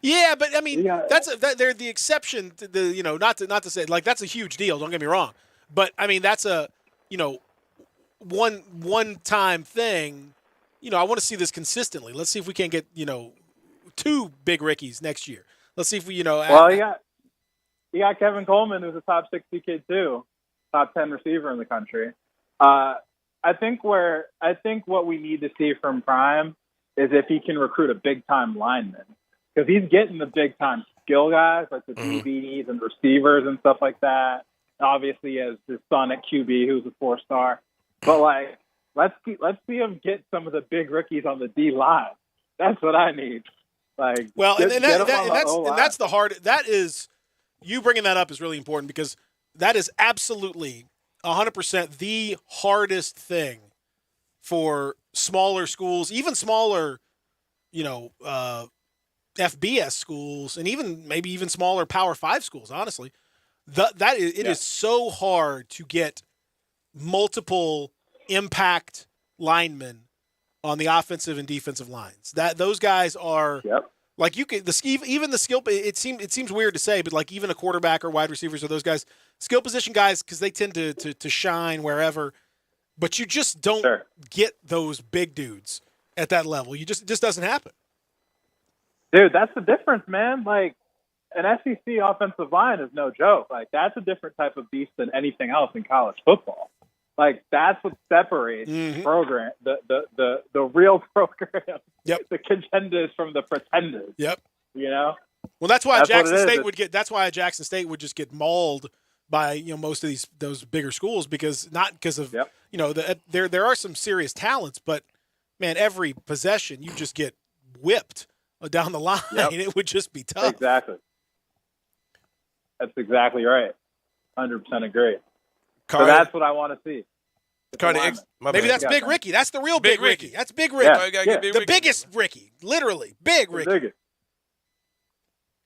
yeah, but I mean, they're the exception to the not to say like that's a huge deal. Don't get me wrong, but I mean that's a one time thing. I want to see this consistently. Let's see if we can get 2 Big Rickies next year. Let's see if we Well, you got Kevin Coleman, who's a top 60 kid too, top 10 receiver in the country. I think what we need to see from Prime is if he can recruit a big-time lineman. Because he's getting the big-time skill guys, like the DBs and receivers and stuff like that. Obviously, he has his son at QB, who's a 4-star. But, like, let's see him get some of the big rookies on the D-line. That's what I need. Like, well, that's the hard – that is – you bringing that up is really important because that is absolutely – 100% the hardest thing for smaller schools, even smaller, FBS schools, and maybe even smaller Power 5 schools. Honestly, it is so hard to get multiple impact linemen on the offensive and defensive lines. That those guys are like even the skill. It seems weird to say, but like even a quarterback or wide receivers are those guys. Skill position guys, because they tend to shine wherever, but you just don't get those big dudes at that level. It just doesn't happen. Dude, that's the difference, man. Like, an SEC offensive line is no joke. Like, that's a different type of beast than anything else in college football. Like, that's what separates program, the real program, the contenders from the pretenders. Yep. Well, that's why Jackson State would get. That's why Jackson State would just get mauled by most of those bigger schools because of there are some serious talents, but man, every possession you just get whipped down the line. It would just be tough. Exactly. That's exactly right. 100% agree. So that's what I want to see. Maybe that's Big Ricky. That's the real Big Ricky. That's Big Ricky. The biggest Ricky. Literally. Big Ricky.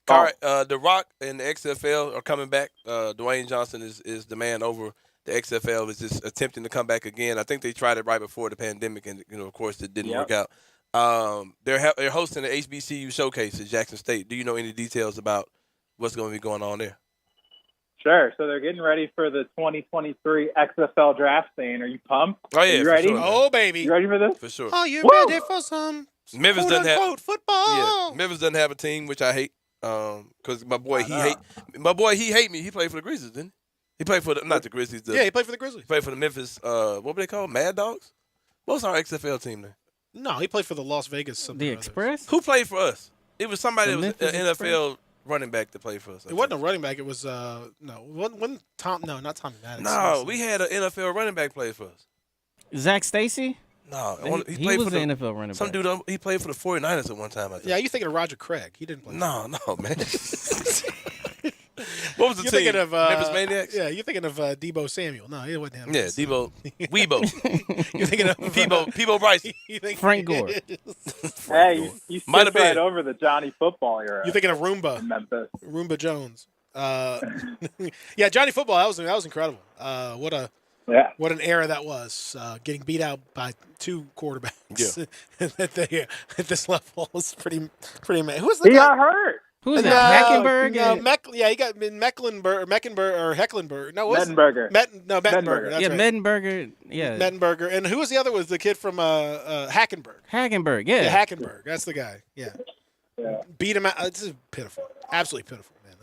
All right, The Rock and the XFL are coming back. Dwayne Johnson is the man over the XFL. Is just attempting to come back again. I think they tried it right before the pandemic, and of course, it didn't work out. They're hosting the HBCU showcase at Jackson State. Do you know any details about what's going to be going on there? Sure. So they're getting ready for the 2023 XFL draft scene. Are you pumped? Oh yeah, you ready? Sure, oh baby, you ready for this? For sure. Are you ready for some Memphis doesn't have football? Yeah, Memphis doesn't have a team, which I hate. Because my boy he hate me. He played for the Grizzlies, didn't He played for not the Grizzlies. He played for the Grizzlies. He played for the Memphis. What were they called? Mad Dogs. What was our XFL team there? No, he played for the Las Vegas. The Express. Who played for us? It was somebody The that was an Memphis NFL running back that played for us. It wasn't a running back. It was wasn't Tom. No, not Tommy Maddox. No, we had an NFL running back play for us. Zach Stacy. No, He played was for the an NFL running Some back. dude. He played for the 49ers at one time. I think. Yeah, you thinking of Roger Craig? He didn't play. No, man. What was the You're team? thinking of Memphis Maniacs? Yeah, you're thinking of Debo Samuel. No, it wasn't him. Yeah, Debo, Weebo. You're thinking of Peebo Bryson. Frank Gore. Hey, you Might have skipped right been. over the Johnny Football era. You're thinking of Roomba. in Memphis. Roomba Jones. Yeah, Johnny Football. That was incredible. What an era that was. Getting beat out by two quarterbacks at this level was pretty amazing. Who was the He guy? got hurt. Who's that? Hackenberg. No, he got Mecklenburg or Hecklenburg. No, what was it? Mettenberger. Mettenberger. That's Yeah, right. Mettenberger. Yeah, Mettenberger. And who was the other? Was the kid from Hackenberg? Hackenberg. Yeah. Hackenberg. That's the guy. Yeah. Beat him out. This is pitiful. Absolutely pitiful, man.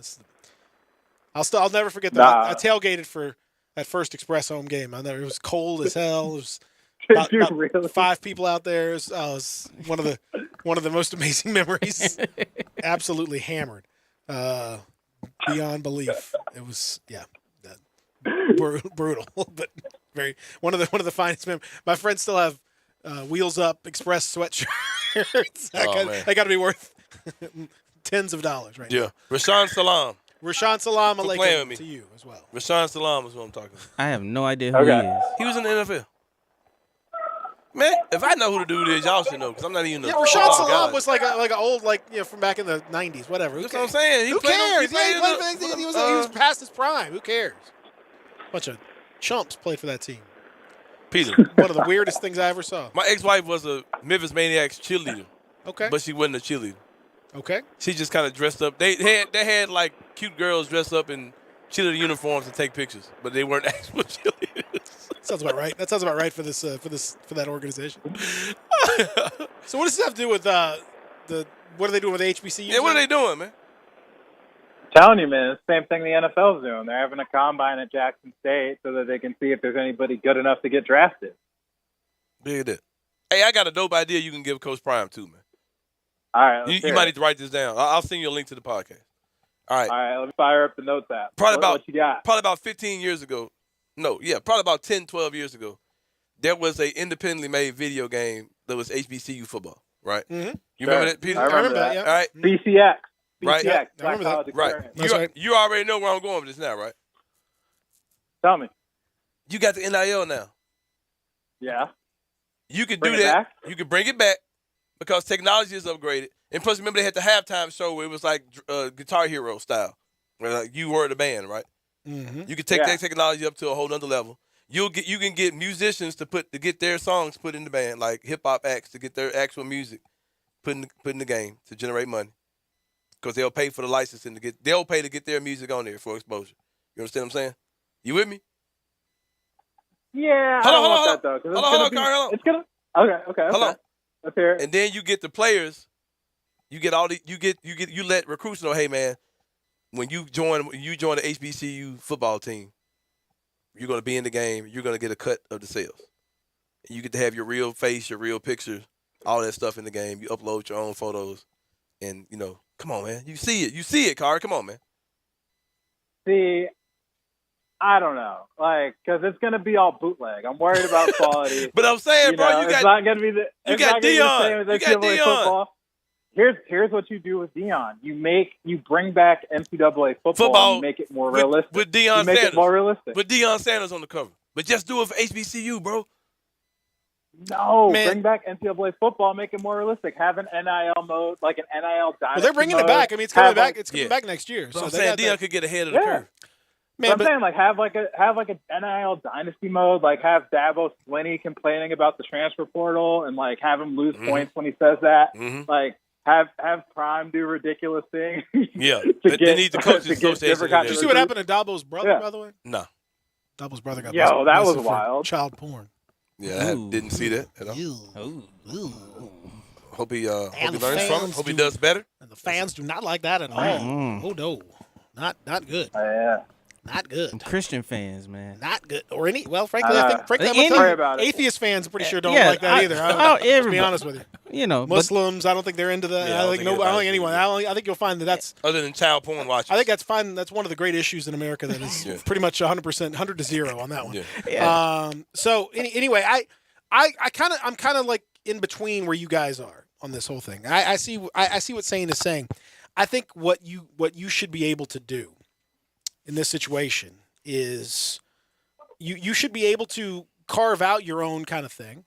I'll never forget that. I tailgated for that first Express home game. It was cold as hell. It was about 5 people out there. It was one of the most amazing memories. Absolutely hammered, beyond belief. It was brutal, but one of the finest memories. My friends still have Wheels Up Express sweatshirts. That got to be worth tens of dollars right now. Yeah, Rashawn Salam. Rashawn Salam For playing with alaikum me. to you as well. Rashawn Salam is what I'm talking about. I have no idea who he is. He was in the NFL. Man, if I know who the dude is, y'all should know because I'm not even. Yeah, Rashawn Salam was like an old from back in the '90s. Whatever. That's what I'm saying. Who cares? He was past his prime. Who cares? Bunch of chumps played for that team. Peter. One of the weirdest things I ever saw. My ex-wife was a Memphis Maniacs cheerleader. Okay. But she wasn't a cheerleader. Okay. She just kind of dressed up. They had like cute girls dressed up in cheerleader uniforms to take pictures, but they weren't actual cheerleaders. Sounds about right. That sounds about right for that organization. So what does this have to do with what are they doing with HBCUs? Yeah, what are they doing, man? Telling you, man, it's the same thing the NFL's doing. They're having a combine at Jackson State so that they can see if there's anybody good enough to get drafted. Big that. Hey, I got a dope idea you can give Coach Prime too, man. All right, You might need to write this down. I'll send you a link to the podcast. All right, let me fire up the notes app. What you got? Probably about 15 years ago. Probably about 10, 12 years ago. There was a independently made video game that was HBCU football, right? Mm-hmm. You remember that, Peter? I remember that. Yeah. All right. BCX. Right. BCX. I remember that. Right. You already know where I'm going with this now, right? Tell me. You got the NIL now. Yeah. You can Bring do it that. back? You can bring it back because technology is upgraded. And plus, remember they had the halftime show where it was like Guitar Hero style, where like you were the band, right? Mm-hmm. You can take that technology up to a whole nother level. You can get musicians to get their songs put in the band, like hip hop acts to get their actual music put in the game to generate money. Because they'll pay for the licensing they'll pay to get their music on there for exposure. You understand what I'm saying? You with me? Yeah, I don't want that though. Hold on, Carl. It's gonna. Okay. Hold on. Let's hear it. And then you get the players. You let recruits know, hey man, when you join the HBCU football team, you're gonna be in the game. You're gonna get a cut of the sales. And you get to have your real face, your real pictures, all that stuff in the game. You upload your own photos, and come on, man. You see it, Carl. Come on, man. See, I don't know, because it's gonna be all bootleg. I'm worried about quality. But I'm saying, bro, it's not gonna be you got Dion. You got Dion. Football. Here's what you do with Dion. You bring back NCAA football and you make it more realistic. With Deion you make Sanders. it more realistic. With Deion Sanders on the cover. But just do it for HBCU, bro. No, bring back NCAA football, make it more realistic. Have an NIL mode, like an NIL dynasty. Well, they're bringing mode. it back. I mean, it's coming back. It's coming back next year. But So I'm saying Deion could get ahead of the curve. Man, I'm saying have like an NIL dynasty mode, like have Dabo Swinney complaining about the transfer portal and like have him lose points when he says that. Like have Prime do ridiculous things. Yeah, they need the coaches. Did you see what happened to Dabo's brother, by the way? No. Dabo's brother got that was wild. Child porn. Yeah, I didn't see that at all. Hope he learns from it. Hope he does better. And the fans do not like that at all. Oh no, not good. Yeah. Not good. Christian fans, man. Not good. Or any. Well, frankly, I think atheist fans, I'm pretty sure don't like that either. I'll be honest with you. You know, Muslims, I don't think they're into that. Yeah, I don't think anyone. I think you'll find that's other than child porn watching. I think that's fine. That's one of the great issues in America. That is pretty much 100%, 100 to 0 on that one. Yeah. So anyway, I'm kind of like in between where you guys are on this whole thing. I see what Sane is saying. I think what you should be able to do in this situation is you should be able to carve out your own kind of thing,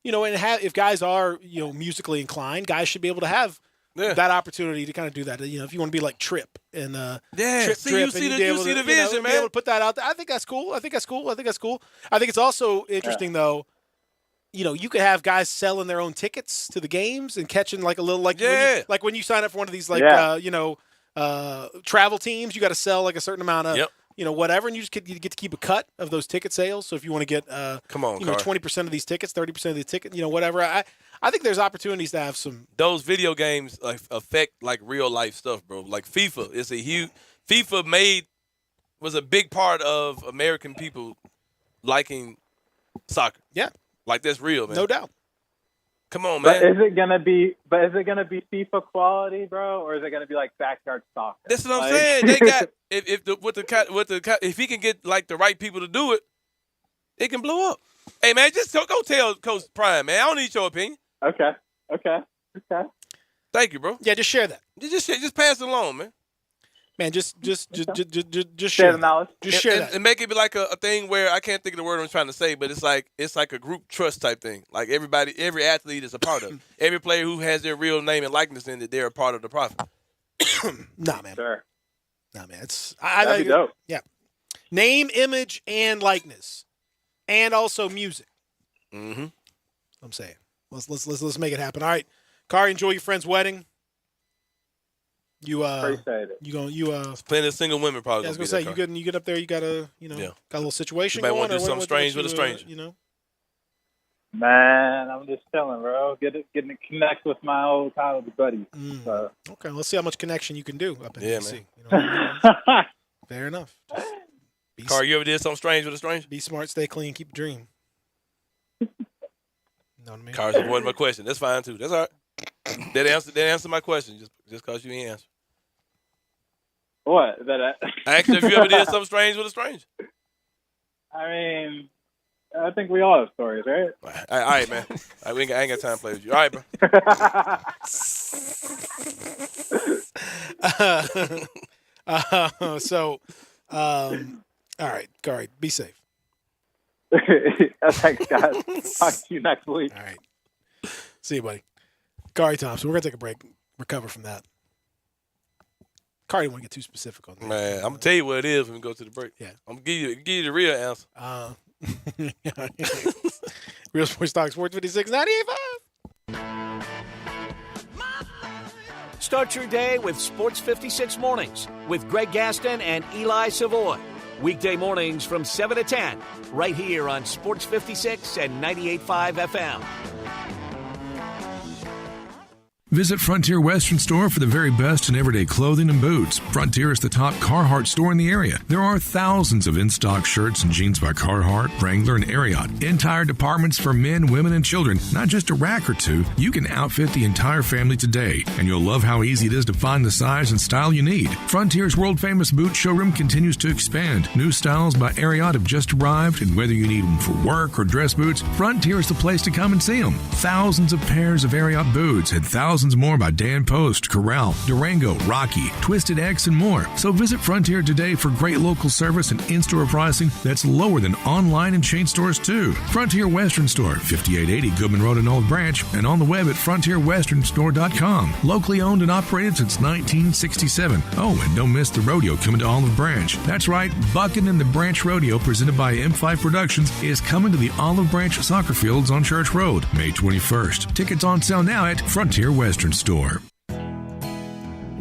and if guys are musically inclined, guys should be able to have that opportunity to kind of do that. If you want to be like Trip and you see the vision, man. Be able to put that out there. I think that's cool. I think it's also interesting though. You could have guys selling their own tickets to the games and catching like a little when you sign up for one of these travel teams, you got to sell like a certain amount of whatever, and you get to keep a cut of those ticket sales. So if you want to get 20% of these tickets, 30% of these tickets, whatever. I think there's opportunities to have some. Those video games affect like real life stuff, bro. Like FIFA is FIFA was a big part of American people liking soccer. Yeah. Like that's real, man. No doubt. Come on, man. But is it gonna be FIFA quality, bro, or is it gonna be like backyard soccer? That's what I'm saying. They got if he can get like the right people to do it, it can blow up. Hey, man, just go tell Coach Prime, man. I don't need your opinion. Okay. Thank you, bro. Yeah, just share that. Just pass it along, man. Man, just share share the knowledge. Just share that. And make it be like a thing where I can't think of the word I'm trying to say, but it's like a group trust type thing. Like every athlete is a part of. Every player who has their real name and likeness in it, they're a part of the profit. Nah, man. Sure. Nah, man. That'd be dope. Yeah. Name, image, and likeness, and also music. Mm-hmm. I'm saying, let's make it happen. All right, Kari, enjoy your friend's wedding. Appreciate it. It's plenty of single women probably. Yeah, I was gonna say you get up there, you got a got a little situation. You might want to do something strange with a stranger. Man, I'm just chilling, bro. Getting to connect with my old college buddies. So. Okay, let's see how much connection you can do up in DC. Man. Fair enough. Kari, you ever did something strange with a stranger? Be smart, stay clean, keep a dream. Know what I mean? Kari's avoiding my question. That's fine too. That's all right. That answer my question just because you ain't answer. What? I asked you if you ever did something strange with a stranger. I mean, I think we all have stories, right? All right, man. I ain't got time to play with you. All right, bro. All right, Kari, be safe. Thanks, guys. Talk to you next week. All right. See you, buddy. Kari Thompson. We're going to take a break, recover from that. Kari didn't want to get too specific on that. Man, I'm going to tell you what it is when we go to the break. Yeah. I'm going to give you the real answer. Real Sports Talk, Sports 56, 98.5. Start your day with Sports 56 Mornings with Greg Gaston and Eli Savoy. Weekday mornings from 7 to 10, right here on Sports 56 and 98.5 FM. Visit Frontier Western Store for the very best in everyday clothing and boots. Frontier is the top Carhartt store in the area. There are thousands of in-stock shirts and jeans by Carhartt, Wrangler, and Ariat. Entire departments for men, women, and children. Not just a rack or two. You can outfit the entire family today, and you'll love how easy it is to find the size and style you need. Frontier's world-famous boot showroom continues to expand. New styles by Ariat have just arrived, and whether you need them for work or dress boots, Frontier is the place to come and see them. Thousands of pairs of Ariat boots and thousands more by Dan Post, Corral, Durango, Rocky, Twisted X, and more. So visit Frontier today for great local service and in-store pricing that's lower than online and chain stores too. Frontier Western Store, 5880 Goodman Road in Olive Branch, and on the web at frontierwesternstore.com. Locally owned and operated since 1967. Oh, and don't miss the rodeo coming to Olive Branch. That's right, Bucking and the Branch Rodeo, presented by M5 Productions, is coming to the Olive Branch Soccer Fields on Church Road, May 21st. Tickets on sale now at Frontier Western Store.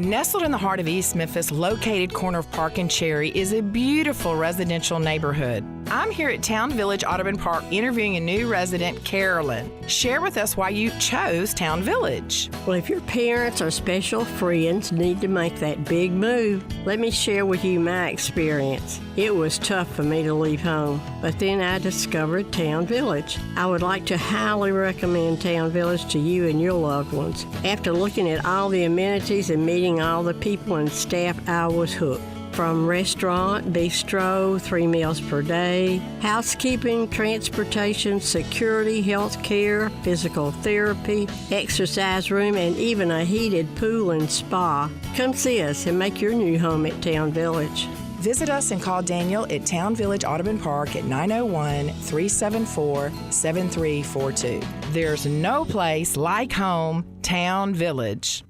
Nestled in the heart of East Memphis, located corner of Park and Cherry, is a beautiful residential neighborhood. I'm here at Town Village Audubon Park interviewing a new resident, Carolyn. Share with us why you chose Town Village. Well, if your parents or special friends need to make that big move, let me share with you my experience. It was tough for me to leave home, but then I discovered Town Village. I would like to highly recommend Town Village to you and your loved ones. After looking at all the amenities and meeting all the people and staff, I was hooked. From restaurant, bistro, 3 meals per day, housekeeping, transportation, security, health care, physical therapy, exercise room, and even a heated pool and spa. Come see us and make your new home at Town Village. Visit us and call Daniel at Town Village Audubon Park at 901-374-7342. There's no place like home, Town Village.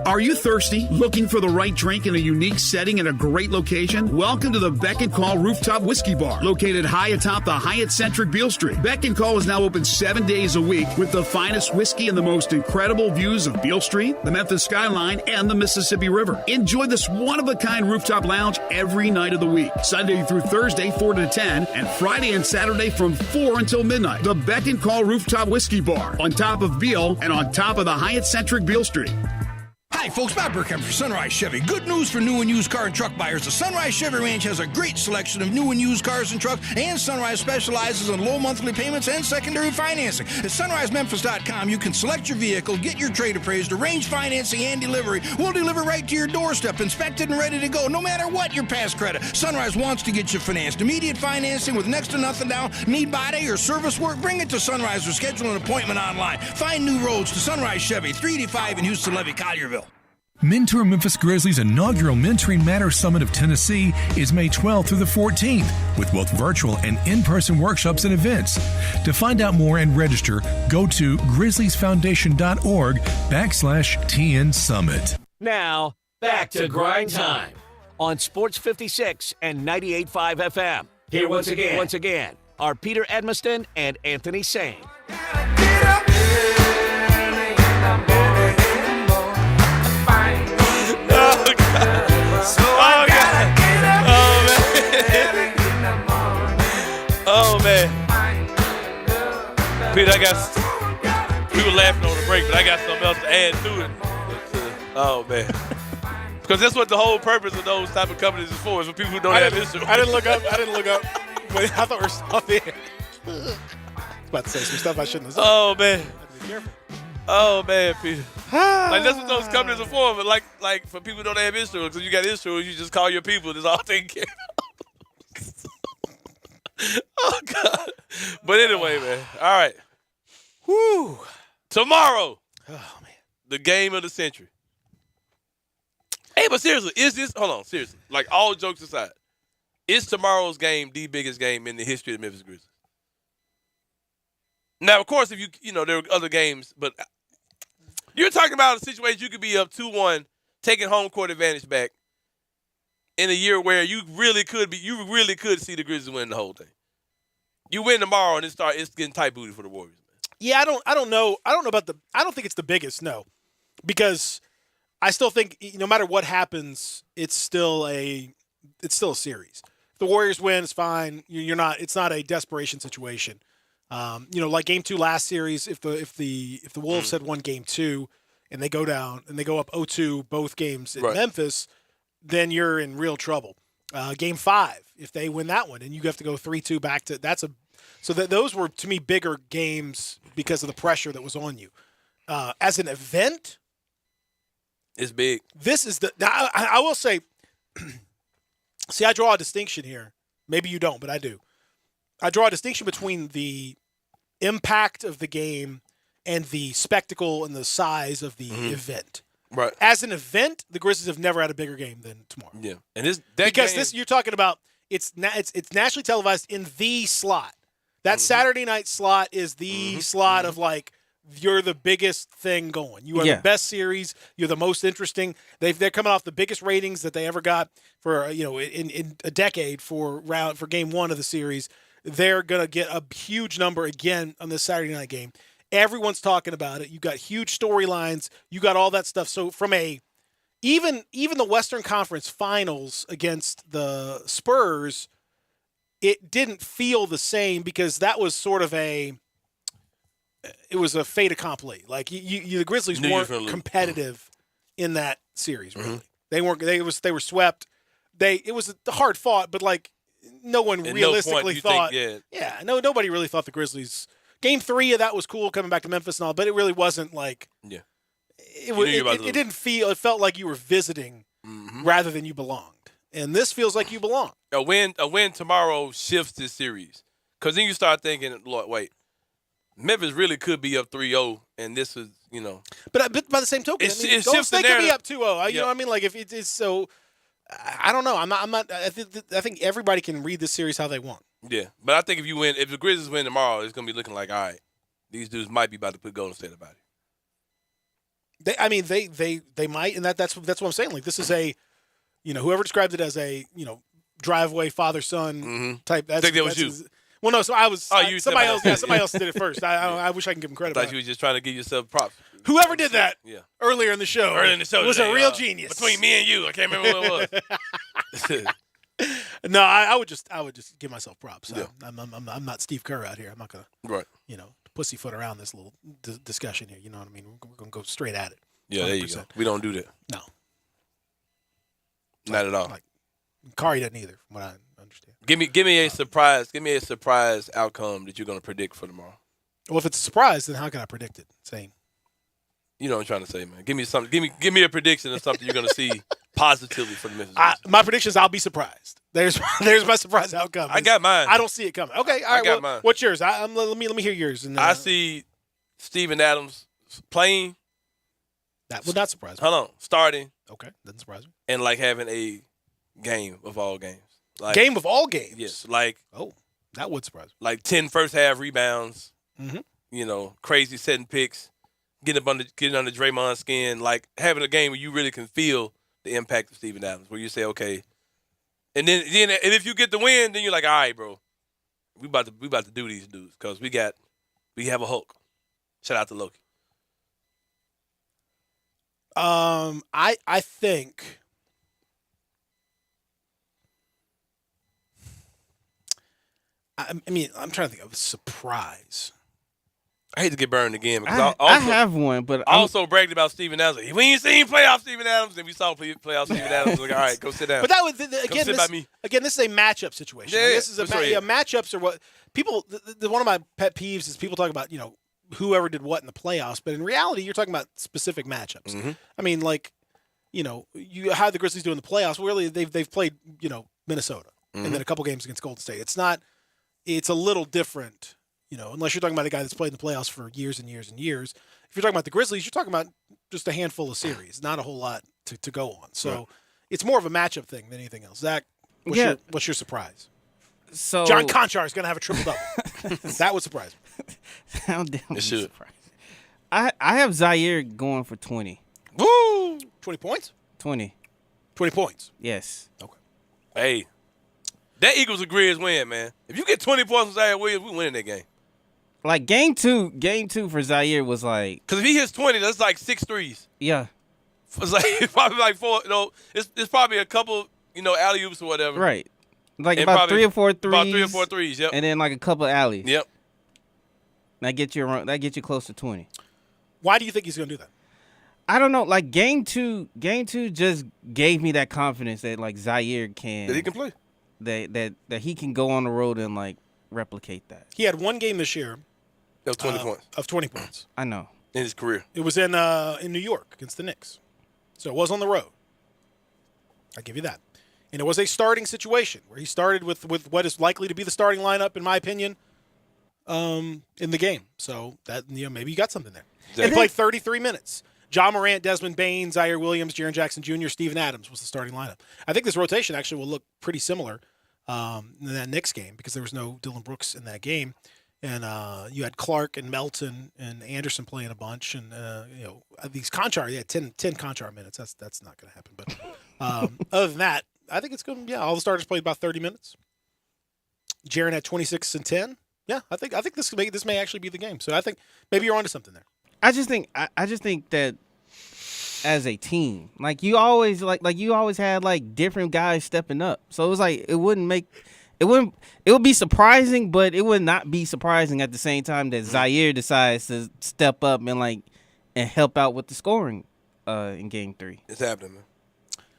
Are you thirsty? Looking for the right drink in a unique setting in a great location? Welcome to the Beck and Call Rooftop Whiskey Bar, located high atop the Hyatt-centric Beale Street. Beck and Call is now open 7 days a week with the finest whiskey and the most incredible views of Beale Street, the Memphis skyline, and the Mississippi River. Enjoy this one-of-a-kind rooftop lounge every night of the week, Sunday through Thursday 4 to 10, and Friday and Saturday from 4 until midnight. The Beck and Call Rooftop Whiskey Bar, on top of Beale and on top of the Hyatt-centric Beale Street. Hi, folks. Bob Burkham for Sunrise Chevy. Good news for new and used car and truck buyers. The Sunrise Chevy Ranch has a great selection of new and used cars and trucks, and Sunrise specializes in low monthly payments and secondary financing. At SunriseMemphis.com, you can select your vehicle, get your trade appraised, arrange financing and delivery. We'll deliver right to your doorstep, inspected and ready to go, no matter what your past credit. Sunrise wants to get you financed. Immediate financing with next to nothing down. Need body or service work? Bring it to Sunrise or schedule an appointment online. Find new roads to Sunrise Chevy, 385 in Houston, Levy, Collierville. Mentor Memphis Grizzlies' inaugural Mentoring Matters Summit of Tennessee is May 12th through the 14th, with both virtual and in-person workshops and events. To find out more and register, go to grizzliesfoundation.org/TN Summit. Now, back to Grind Time on Sports 56 and 98.5 FM. Here once again, are Peter Edmiston and Anthony Sane. Oh, man. Peter, we were laughing on the break, but I got something else to add to it. Oh, man. Because that's what the whole purpose of those type of companies is for, is for people who don't have insurance. I didn't look up. But I thought we were stuff there. I was about to say some stuff I shouldn't have said. Oh, man. Be careful. Oh, man, Peter. Like, that's what those companies are for. But, like for people who don't have insurance, because you got insurance, you just call your people. It's all taken care of. Oh, God. But anyway, man. All right. Woo. Tomorrow. Oh, man. The game of the century. Hey, but seriously, seriously. Like, all jokes aside, is tomorrow's game the biggest game in the history of the Memphis Grizzlies? Now, of course, if there are other games, but you're talking about a situation you could be up 2-1, taking home court advantage back in a year where you really could see the Grizzlies win the whole thing. You win tomorrow and it's getting tight booty for the Warriors, man. Yeah, I don't know about I don't think it's the biggest, no. Because I still think no matter what happens, it's still a series. If the Warriors win, it's fine. It's not a desperation situation. Like game 2 last series, if the Wolves had won game 2 and they go down and they go up 0-2 both games in Memphis, then you're in real trouble. Game 5, if they win that one and you have to go 3-2 back to those were to me bigger games because of the pressure that was on you. As an event, it's big. This is I will say, see, I draw a distinction here. Maybe you don't, but I do. I draw a distinction between the impact of the game and the spectacle and the size of the event. Right. As an event, the Grizzlies have never had a bigger game than tomorrow. Yeah, and this you're talking about. It's nationally televised in the slot. That Saturday night slot is the slot of like you're the biggest thing going. You are the best series. You're the most interesting. They're coming off the biggest ratings that they ever got for in a decade for game 1 of the series. They're gonna get a huge number again on this Saturday night game. Everyone's talking about it. You got huge storylines. You got all that stuff. So from a even the Western Conference Finals against the Spurs, it didn't feel the same because that was sort of it was a fait accompli. Like the Grizzlies weren't competitive in that series. Really, they weren't. They were swept. It was hard fought, but like no one realistically thought. Nobody really thought the Grizzlies. Game 3 of that was cool coming back to Memphis and all, but it really wasn't like. Yeah. It didn't feel. It felt like you were visiting rather than you belonged. And this feels like you belong. A win tomorrow shifts this series. Because then you start thinking, Lord, wait, Memphis really could be up 3-0, and this is, But by the same token, Golden State could be up 2-0. You know what I mean? Like if it's so, I don't know. I'm not. I think everybody can read this series how they want. Yeah, but I think if the Grizzlies win tomorrow, it's gonna be looking like, all right, these dudes might be about to put Golden State about it. They might, and that's what I'm saying. Like this is a. Whoever described it as a, driveway father-son type. I think that was you. Well, no, so I was. Somebody else. Yeah, somebody else did it first. I wish I can give him credit. I thought you were just trying to give yourself props. Whoever did that earlier in the show was today, a real genius. Between me and you, I can't remember what it was. No, I would just give myself props. Yeah. I'm not Steve Kerr out here. I'm not gonna pussyfoot around this little discussion here. You know what I mean? We're gonna go straight at it. Yeah, 100%. There you go. We don't do that. No. Not at all. Like, Kari doesn't either, from what I understand. Give me a surprise. Give me a surprise outcome that you're going to predict for tomorrow. Well, if it's a surprise, then how can I predict it? Same. You know what I'm trying to say, man. Give me something. Give me a prediction of something you're going to see positively for the Memphis. My prediction is I'll be surprised. There's my surprise outcome. I got mine. I don't see it coming. Okay, all right. Well, mine. What's yours? Let me hear yours. And, I see Steven Adams playing. That would not surprise me. Hold on, starting. Okay, doesn't surprise me. And like having a game of all games. Like, game of all games? Yes. Like, that would surprise me. Like 10 first half rebounds. Crazy setting picks, getting under Draymond's skin. Like having a game where you really can feel the impact of Steven Adams, where you say, okay. And then if you get the win, then you're like, all right, bro, we about to do these dudes because we have a Hulk. Shout out to Loki. I think I'm trying to think of a surprise. I hate to get burned again because I have one, but I also bragged about Steven Adams. Like, we ain't seen playoff Steven Adams, and we saw playoff Steven Adams. Like, all right, go sit down. But that was again. This is a matchup situation. Yeah, this is matchups are what people. One of my pet peeves is people talk about whoever did what in the playoffs, but in reality, you're talking about specific matchups. Mm-hmm. I mean, like how the Grizzlies do in the playoffs. Really, they've played Minnesota and then a couple games against Golden State. It's a little different. Unless you're talking about a guy that's played in the playoffs for years and years and years. If you're talking about the Grizzlies, you're talking about just a handful of series, not a whole lot to go on. So it's more of a matchup thing than anything else. Zach, what's your surprise? So John Conchar is going to have a triple-double. That would surprise me. How damn it should. I have Zaire going for 20. Woo! 20 points? 20. 20 points? Yes. Okay. Hey, that Eagles agree as win, man. If you get 20 points from Zaire Williams, we winning that game. Like game two for Zaire was like, because if he hits 20, that's like 6 threes. Yeah. It's probably like 4. It's probably a couple, alley oops or whatever. Right. Like about 3 or 4 threes. About 3 or 4 threes. Yep. And then like a couple alleys. Yep. That get you close to 20. Why do you think he's going to do that? I don't know. Like game two just gave me that confidence that like Zaire can. That he can play. That he can go on the road and like replicate that. He had one game this year. Of 20 points. Of 20 points. I know. In his career. It was in New York against the Knicks. So it was on the road. I'll give you that. And it was a starting situation where he started with what is likely to be the starting lineup, in my opinion, in the game. So that maybe you got something there. Exactly. He played 33 minutes. John Morant, Desmond Bane, Zaire Williams, Jaren Jackson Jr., Steven Adams was the starting lineup. I think this rotation actually will look pretty similar in that Knicks game because there was no Dylan Brooks in that game. And you had Clark and Melton and Anderson playing a bunch. And, these Conchar, 10 Conchar minutes. That's not going to happen. But other than that, I think it's going to, all the starters played about 30 minutes. Jaren had 26 and 10. Yeah, I think this may actually be the game. So I think maybe you're onto something there. I just think that as a team. Like you always you always had like different guys stepping up. So it was like it would be surprising, but it would not be surprising at the same time that Zaire decides to step up and help out with the scoring in Game 3. It's happening, man.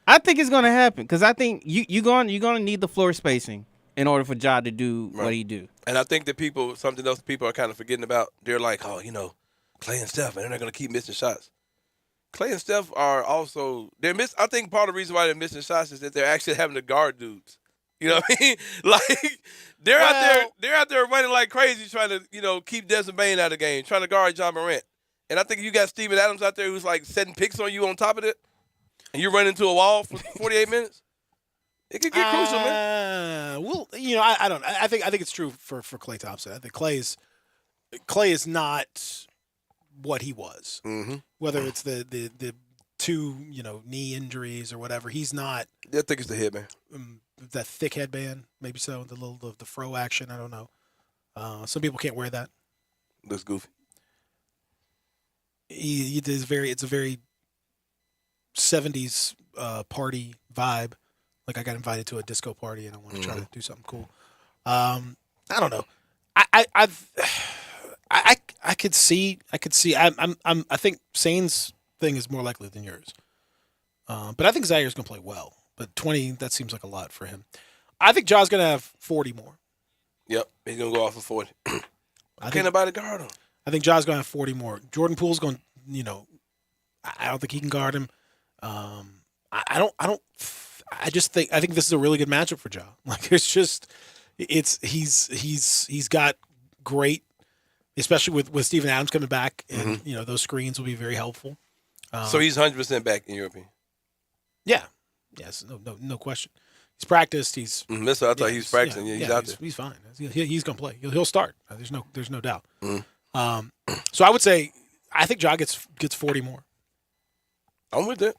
I think it's gonna happen because I think you're gonna need the floor spacing in order for Ja to do what he do. And I think that something else people are kind of forgetting about. They're like, oh, Clay and Steph, and they're not gonna keep missing shots. Clay and Steph are also I think part of the reason why they're missing shots is that they're actually having to guard dudes. You know what I mean? Like they're out there running like crazy trying to, keep Desmond Bane out of the game, trying to guard John Morant. And I think you got Steven Adams out there who's like setting picks on you on top of it, and you're running into a wall for 48 minutes. It could get crucial, man. Well, I don't. I think it's true for Klay Thompson. I think Clay is not what he was. Mm-hmm. Whether it's the two knee injuries or whatever, he's not. I think it's the headband. That thick headband, maybe so. The fro action. I don't know. Some people can't wear that. Looks goofy. It's a very 70s party vibe. Like I got invited to a disco party and I want to try to do something cool. I don't know. I could see. I think Sane's thing is more likely than yours. But I think Zaire's gonna play well. But 20, that seems like a lot for him. I think Ja's gonna have 40 more. Yep, he's gonna go off for 40. Can't nobody guard him. I think Ja's gonna have 40 more. Jordan Poole's going. I don't think he can guard him. I think this is a really good matchup for Ja. Like he's got great, especially with Steven Adams coming back, and those screens will be very helpful. So he's 100% back in your opinion. Yeah. Yes. No question. He's practiced. He's. That's what I thought he was practicing. Yeah, he's out there. He's fine. He's gonna play. He'll start. There's no doubt. Mm-hmm. So I would say I think Ja gets 40 more. I'm with that.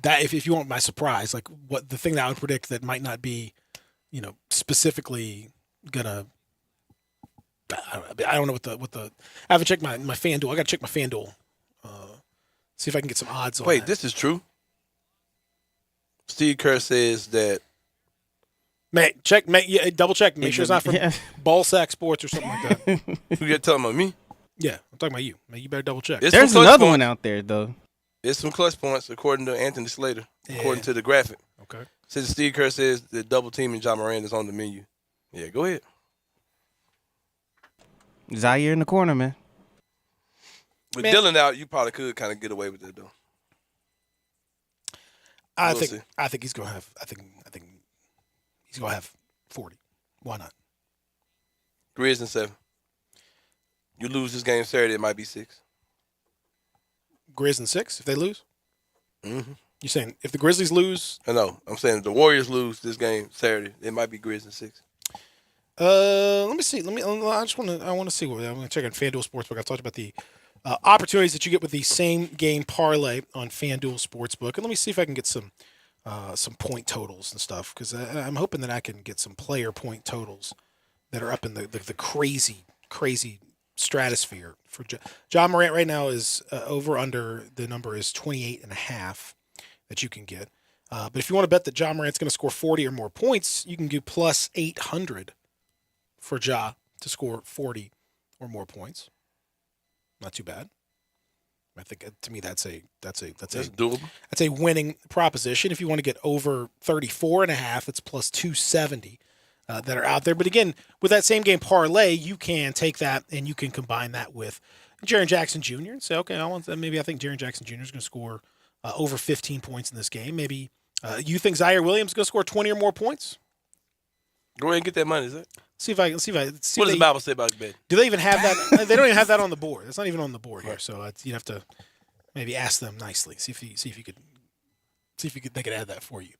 That if you want my surprise, like what the thing that I would predict that might not be, specifically gonna. I don't know what the. I haven't checked my FanDuel. I got to check my FanDuel. See if I can get some odds on. Wait, that. This is true. Steve Kerr says that. Double check. Make sure it's not from Ball Sack Sports or something like that. You got talking about me? Yeah, I'm talking about you. Man, you better double check. There's another one out there though. There's some clutch points according to Anthony Slater, according to the graphic. Okay. Says Steve Kerr says the double teaming John Morant is on the menu. Yeah, go ahead. Zaire in the corner, man. With Dylan out, you probably could kind of get away with it though. I think he's gonna have. I think he's gonna have 40. Why not? Grizz in 7. You lose this game Saturday, it might be 6. Grizz in 6 if they lose. Mm-hmm. You're saying if the Grizzlies lose? No, I'm saying if the Warriors lose this game Saturday, it might be Grizz in 6. Let me see. I want to see what I'm going to check on FanDuel Sportsbook. I talked about the opportunities that you get with the same game parlay on FanDuel Sportsbook, and let me see if I can get some point totals and stuff because I'm hoping that I can get some player point totals that are up in the crazy stratosphere for John Morant. Right now is over under the number is 28.5 that you can get. But if you want to bet that John Morant's going to score 40 or more points, you can do plus 800 for Ja to score 40 or more points. Not too bad. I think to me that's doable. That's a winning proposition. If you want to get over 34.5, it's plus 270 that are out there. But again, with that same game parlay, you can take that and you can combine that with Jaren Jackson Jr. and say, okay, I think Jaren Jackson Jr. is going to score over 15 points in this game. Maybe you think Zaire Williams is going to score 20 or more points? Go ahead and get that money, is it? See if I. What does the Bible say about bet? Do they even have that? They don't even have that on the board. That's not even on the board here. So you'd have to maybe ask them nicely. See if you could they could add that for you.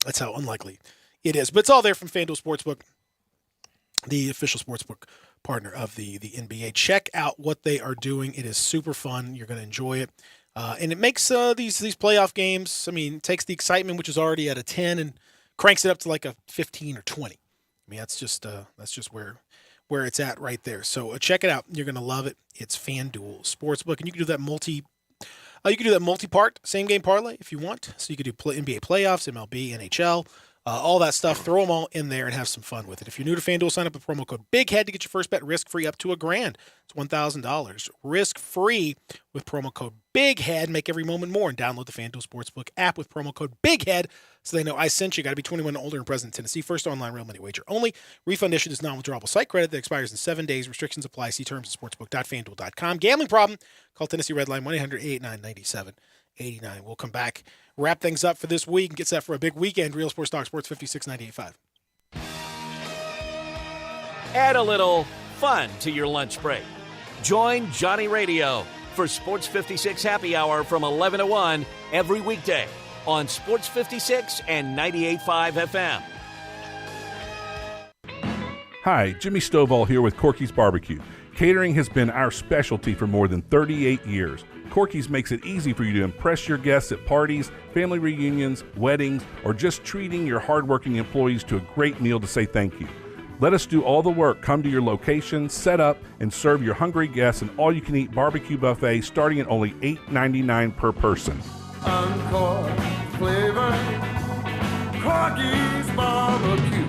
That's how unlikely it is. But it's all there from FanDuel Sportsbook, the official sportsbook partner of the NBA. Check out what they are doing. It is super fun. You're going to enjoy it, and it makes these playoff games. I mean, it takes the excitement, which is already at a 10, and cranks it up to like a 15 or 20. I mean, that's just where it's at right there. So check it out. You're going to love it. It's FanDuel Sportsbook, and you can do that You can do that multi-part same-game parlay if you want. So you could do NBA playoffs, MLB, NHL, all that stuff. Throw them all in there and have some fun with it. If you're new to FanDuel, sign up with promo code BIGHEAD to get your first bet risk-free up to $1,000. It's $1,000 risk-free with promo code BIGHEAD. Make every moment more and download the FanDuel Sportsbook app with promo code BIGHEAD so they know I sent you. Got to be 21 and older and present in Tennessee. First online real money wager only. Refund issued is non-withdrawable site credit that expires in 7 days. Restrictions apply. See terms at sportsbook.fanduel.com. Gambling problem? Call Tennessee Red Line 1-800-889-9789. We'll come back, wrap things up for this week, and get set for a big weekend. Real Sports Talk Sports 56.98.5. Add a little fun to your lunch break. Join Johnny Radio for Sports 56 Happy Hour from 11 to 1 every weekday on Sports 56 and 98.5 FM. Hi, Jimmy Stovall here with Corky's Barbecue. Catering has been our specialty for more than 38 years. Corky's makes it easy for you to impress your guests at parties, family reunions, weddings, or just treating your hardworking employees to a great meal to say thank you. Let us do all the work. Come to your location, set up, and serve your hungry guests an all-you-can-eat barbecue buffet starting at only $8.99 per person. Encore flavor, Corky's Barbecue.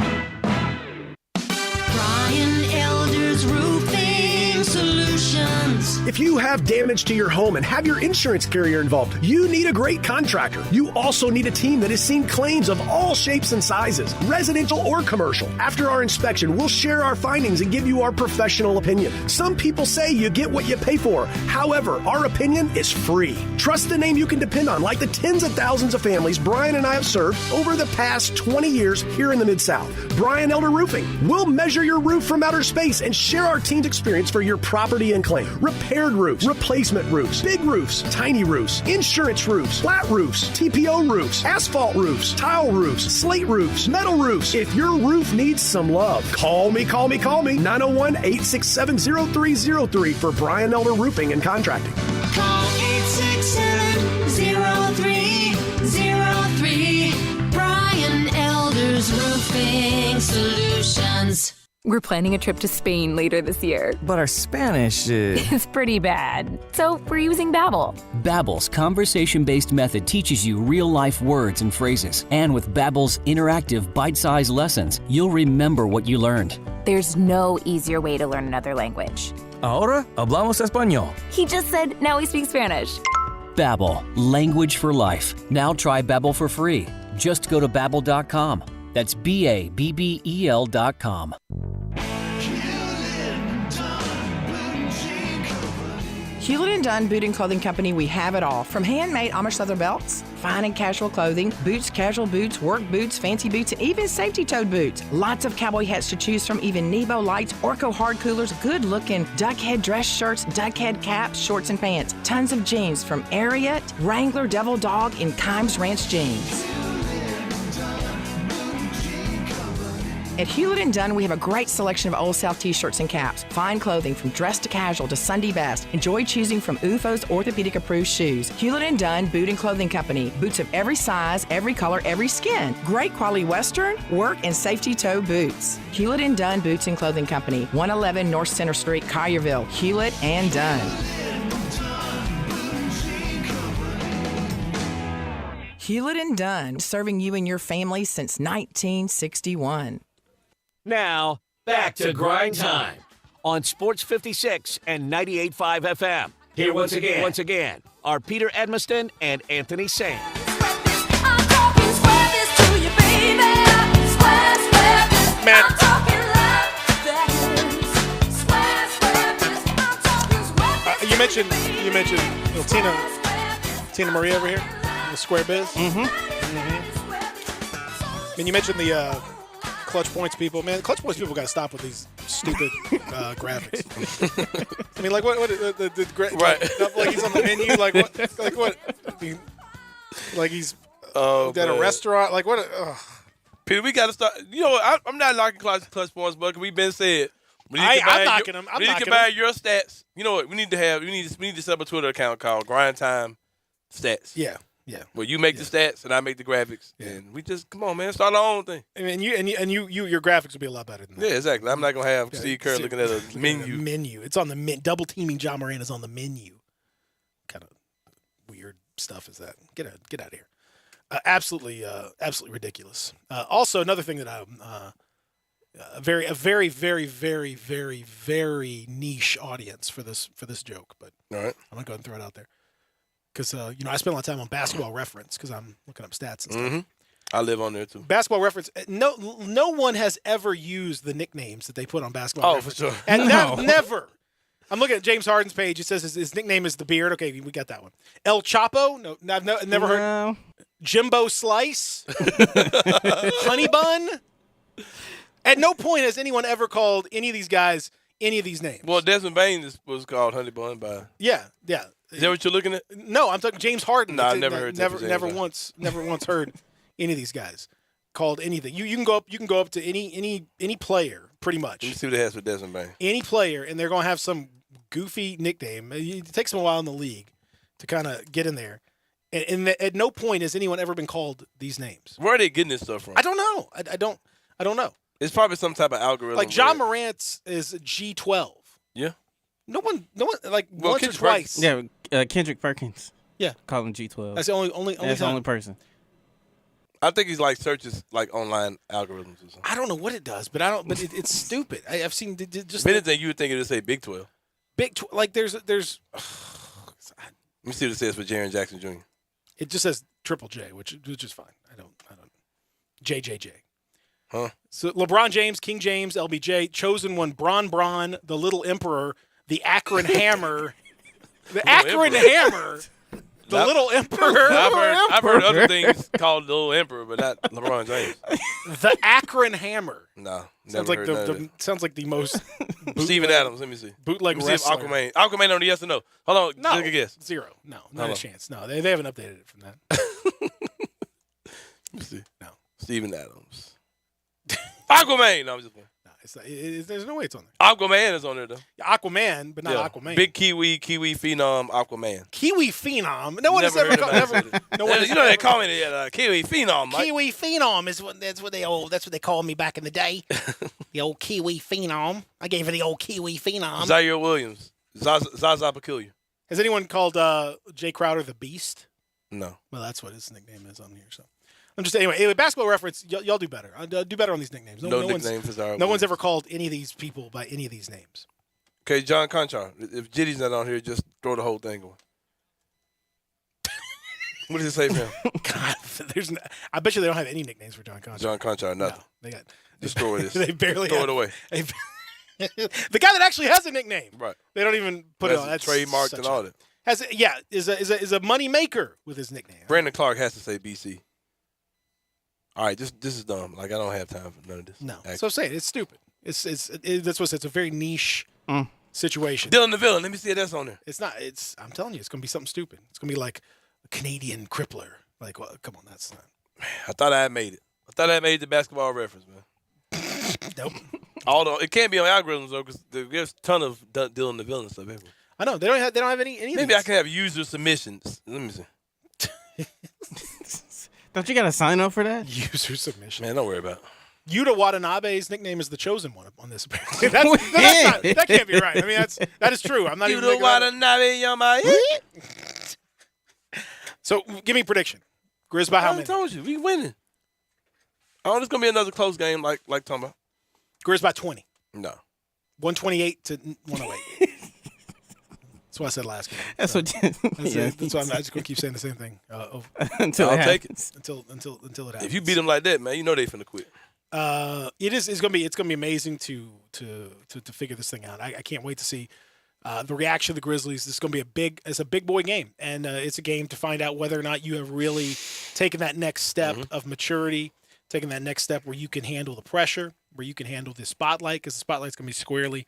Brian Elder's Roofing Solutions. If you have damage to your home and have your insurance carrier involved, you need a great contractor. You also need a team that has seen claims of all shapes and sizes, residential or commercial. After our inspection, we'll share our findings and give you our professional opinion. Some people say you get what you pay for. However, our opinion is free. Trust the name you can depend on, like the tens of thousands of families Brian and I have served over the past 20 years here in the Mid-South. Brian Elder Roofing. We'll measure your roof from outer space and share our team's experience for your property and claim. Repaired roofs, replacement roofs, big roofs, tiny roofs, insurance roofs, flat roofs, TPO roofs, asphalt roofs, tile roofs, slate roofs, metal roofs. If your roof needs some love, call me. 901-867-0303 for Brian Elder Roofing and Contracting. Call 867-0303. Brian Elder's Roofing Solutions. We're planning a trip to Spain later this year. But our Spanish is... It's pretty bad. So we're using Babbel. Babbel's conversation-based method teaches you real-life words and phrases. And with Babbel's interactive, bite-sized lessons, you'll remember what you learned. There's no easier way to learn another language. Ahora hablamos español. He just said, now we speak Spanish. Babbel, language for life. Now try Babbel for free. Just go to Babbel.com. That's Babbel.com. Hewlett & Dunn Boot and Clothing Company, we have it all. From handmade Amish leather belts, fine and casual clothing, boots, casual boots, work boots, fancy boots, and even safety-toed boots. Lots of cowboy hats to choose from, even Nebo lights, Orco hard coolers, good-looking duck head dress shirts, duck head caps, shorts, and pants. Tons of jeans from Ariat, Wrangler, Devil Dog, and Kimes Ranch jeans. At Hewlett & Dunn, we have a great selection of Old South t-shirts and caps. Fine clothing from dress to casual to Sunday best. Enjoy choosing from UFO's orthopedic-approved shoes. Hewlett & Dunn Boot and Clothing Company. Boots of every size, every color, every skin. Great quality Western, work, and safety toe boots. Hewlett & Dunn Boots and Clothing Company. 111 North Center Street, Collierville. Hewlett & Dunn. Hewlett & Dunn, serving you and your family since 1961. Now, back to Grind Time on Sports 56 and 98.5 FM. Here once again, are Peter Edmiston and Anthony Sand. You mentioned Tina Marie over here, the Square Biz. I mean, you mentioned the Clutch Points people. Man, Clutch Points people got to stop with these stupid graphics. I mean, like what right? Like he's on the menu. Like what? Like he's at a restaurant. Like what? Peter, we got to start. You know, I'm not knocking Clutch Points, but we've been said. I'm knocking him. We need to combine your stats. You know what? We need to set up a Twitter account called Grindtime Stats. Yeah. Where you make the stats and I make the graphics, and we just come on, man, start our own thing. I mean, your graphics will be a lot better than that. Yeah, exactly. I'm not gonna have Steve Kerr looking at a menu. It's on the menu. Double teaming John Moran is on the menu. Kind of weird stuff is that? Get out of here. Absolutely ridiculous. Also, another thing that I'm a very, very, very, very niche audience for this joke, but all right, I'm gonna go ahead and throw it out there because I spend a lot of time on Basketball Reference because I'm looking up stats and stuff. Mm-hmm. I live on there too. Basketball Reference. No one has ever used the nicknames that they put on Basketball Reference. For sure. And never. I'm looking at James Harden's page. It says his nickname is the Beard. Okay, we got that one. El Chapo. No, I've never heard. Jimbo Slice. Honey Bun. At no point has anyone ever called any of these guys any of these names. Well, Desmond Bain was called Honey Bun by. Yeah. Is that what you're looking at? No, I'm talking James Harden. No, I never heard that. Never once heard any of these guys called anything. You can go up to any player pretty much. Let me see what it has for Desmond Bain. Any player, and they're going to have some goofy nickname. It takes them a while in the league to kind of get in there. And at no point has anyone ever been called these names. Where are they getting this stuff from? I don't know. I don't know. It's probably some type of algorithm. Like John Morant's is G12. Yeah. No one like once or twice. Yeah, Kendrick Perkins. Yeah. Call him G12. That's the only That's the only person. I think he's like searches like online algorithms or something. I don't know what it does, but it's stupid. I've seen just if anything, you would think it would say Big 12. Like there's. Let me see what it says for Jaren Jackson Jr. It just says Triple J, which is fine. I don't. JJJ. Huh? So LeBron James, King James, LBJ, Chosen One, Bron, the Little Emperor, the Akron Hammer, the Akron Hammer, the Little Emperor. I've heard other things called the Little Emperor, but not LeBron James. The Akron Hammer. No, sounds like sounds like the most. Steven Adams. Let me see. Bootleg let me see if wrestler. Aquaman on the yes or no. Hold on. No, take a guess. Zero. No, not a chance. No, they haven't updated it from that. Let me see. No. Steven Adams. Aquaman. No, I'm just playing. No, it's not, there's no way it's on there. Aquaman is on there though. Aquaman, but not Aquaman. Big Kiwi phenom Aquaman. Kiwi phenom. No one has ever called. No one. You know they call me the Kiwi phenom. Mike. Kiwi phenom is that's what they called me back in the day. The old Kiwi phenom. I gave her the old Kiwi phenom. Zaire Williams. Zaza Peculiar. Has anyone called Jay Crowder the Beast? No. Well, that's what his nickname is on here. So I'm just anyway. Basketball Reference. Y'all do better. Do better on these nicknames. No nicknames. No one's ever called any of these people by any of these names. Okay, John Conchar. If Jitty's not on here, just throw the whole thing on. What does it say for him? God, I bet you they don't have any nicknames for John Conchar. John Conchar, nothing. No, they got. Just throw it. They barely throw have, it away. The guy that actually has a nickname. Right. They don't even put it on. That's trademarked and all that. Is a money maker with his nickname. Brandon Clark has to say BC. All right, this is dumb. Like I don't have time for none of this. No. So I'm saying it's stupid. That's what it's a very niche situation. Dylan the Villain. Let me see if that's on there. It's not. I'm telling you, it's gonna be something stupid. It's gonna be like a Canadian crippler. Like, well, come on, that's not. Man, I thought I had made it. I thought I had made the Basketball Reference, man. Nope. Although it can't be on algorithms though, because there's a ton of Dylan the Villain stuff everywhere. I know they don't have any. Maybe I can have user submissions. Let me see. Don't you got to sign up for that? User submission. Man, don't worry about it. Yuta Watanabe's nickname is the Chosen One on this. Apparently, that can't be right. I mean, that is true. I'm not even. Yuta Watanabe, you're my. So, give me a prediction. Grizz by how many? I told you we winning. Oh, it's gonna be another close game, like talking about. Grizz by 20. No. 128 to 108. That's what I said last game. That's so, what. That's why I'm just gonna keep saying the same thing until I'll it take happens. it. Until it happens. If you beat them like that, man, you know they finna quit. It's gonna be amazing to figure this thing out. I can't wait to see the reaction of the Grizzlies. This is gonna be it's a big boy game, and it's a game to find out whether or not you have really taken that next step of maturity, taking that next step where you can handle the pressure, where you can handle the spotlight, because the spotlight's gonna be squarely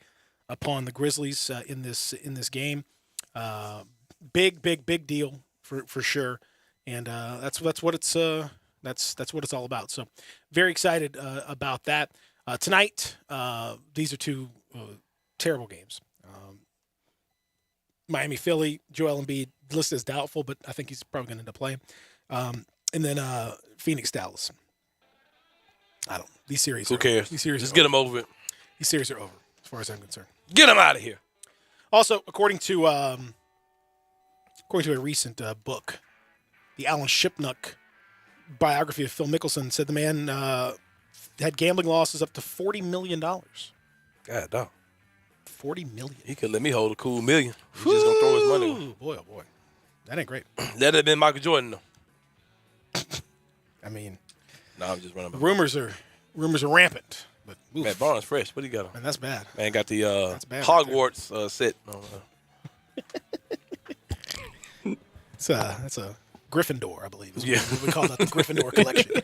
upon the Grizzlies in this game. Big deal for sure, and that's what it's what it's all about. So very excited about that. Tonight, these are two terrible games. Miami, Philly, Joel Embiid listed as doubtful, but I think he's probably going to end up playing. And then Phoenix, Dallas. I don't. These series. Who cares? These series. Just get them over with. These series are over, as far as I'm concerned. Get them out of here. Also, according to according to a recent book, the Alan Shipnuck biography of Phil Mickelson, said the man had gambling losses up to $40 million. God, dog. $40 million. He could let me hold a cool $1 million. He's just going to throw his money away. Boy, oh boy. That ain't great. That'd have been Michael Jordan, though. I mean, no, I'm just running back. rumors are rampant. But Matt Barnes fresh. What do you got on? Man, that's bad. Man got the bad Hogwarts set. That's a Gryffindor, I believe. Yeah. We call that the Gryffindor collection.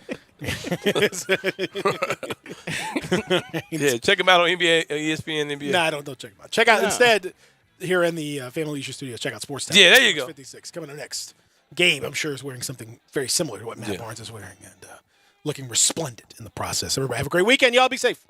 Yeah, check him out on NBA, ESPN, NBA. Nah, don't check him out. Check out instead here in the Family Leisure Studios. Check out Sports Time. Yeah, there you go. 56 coming up next. Gabe, I'm sure, is wearing something very similar to what Matt Barnes is wearing, and looking resplendent in the process. Everybody have a great weekend. Y'all be safe.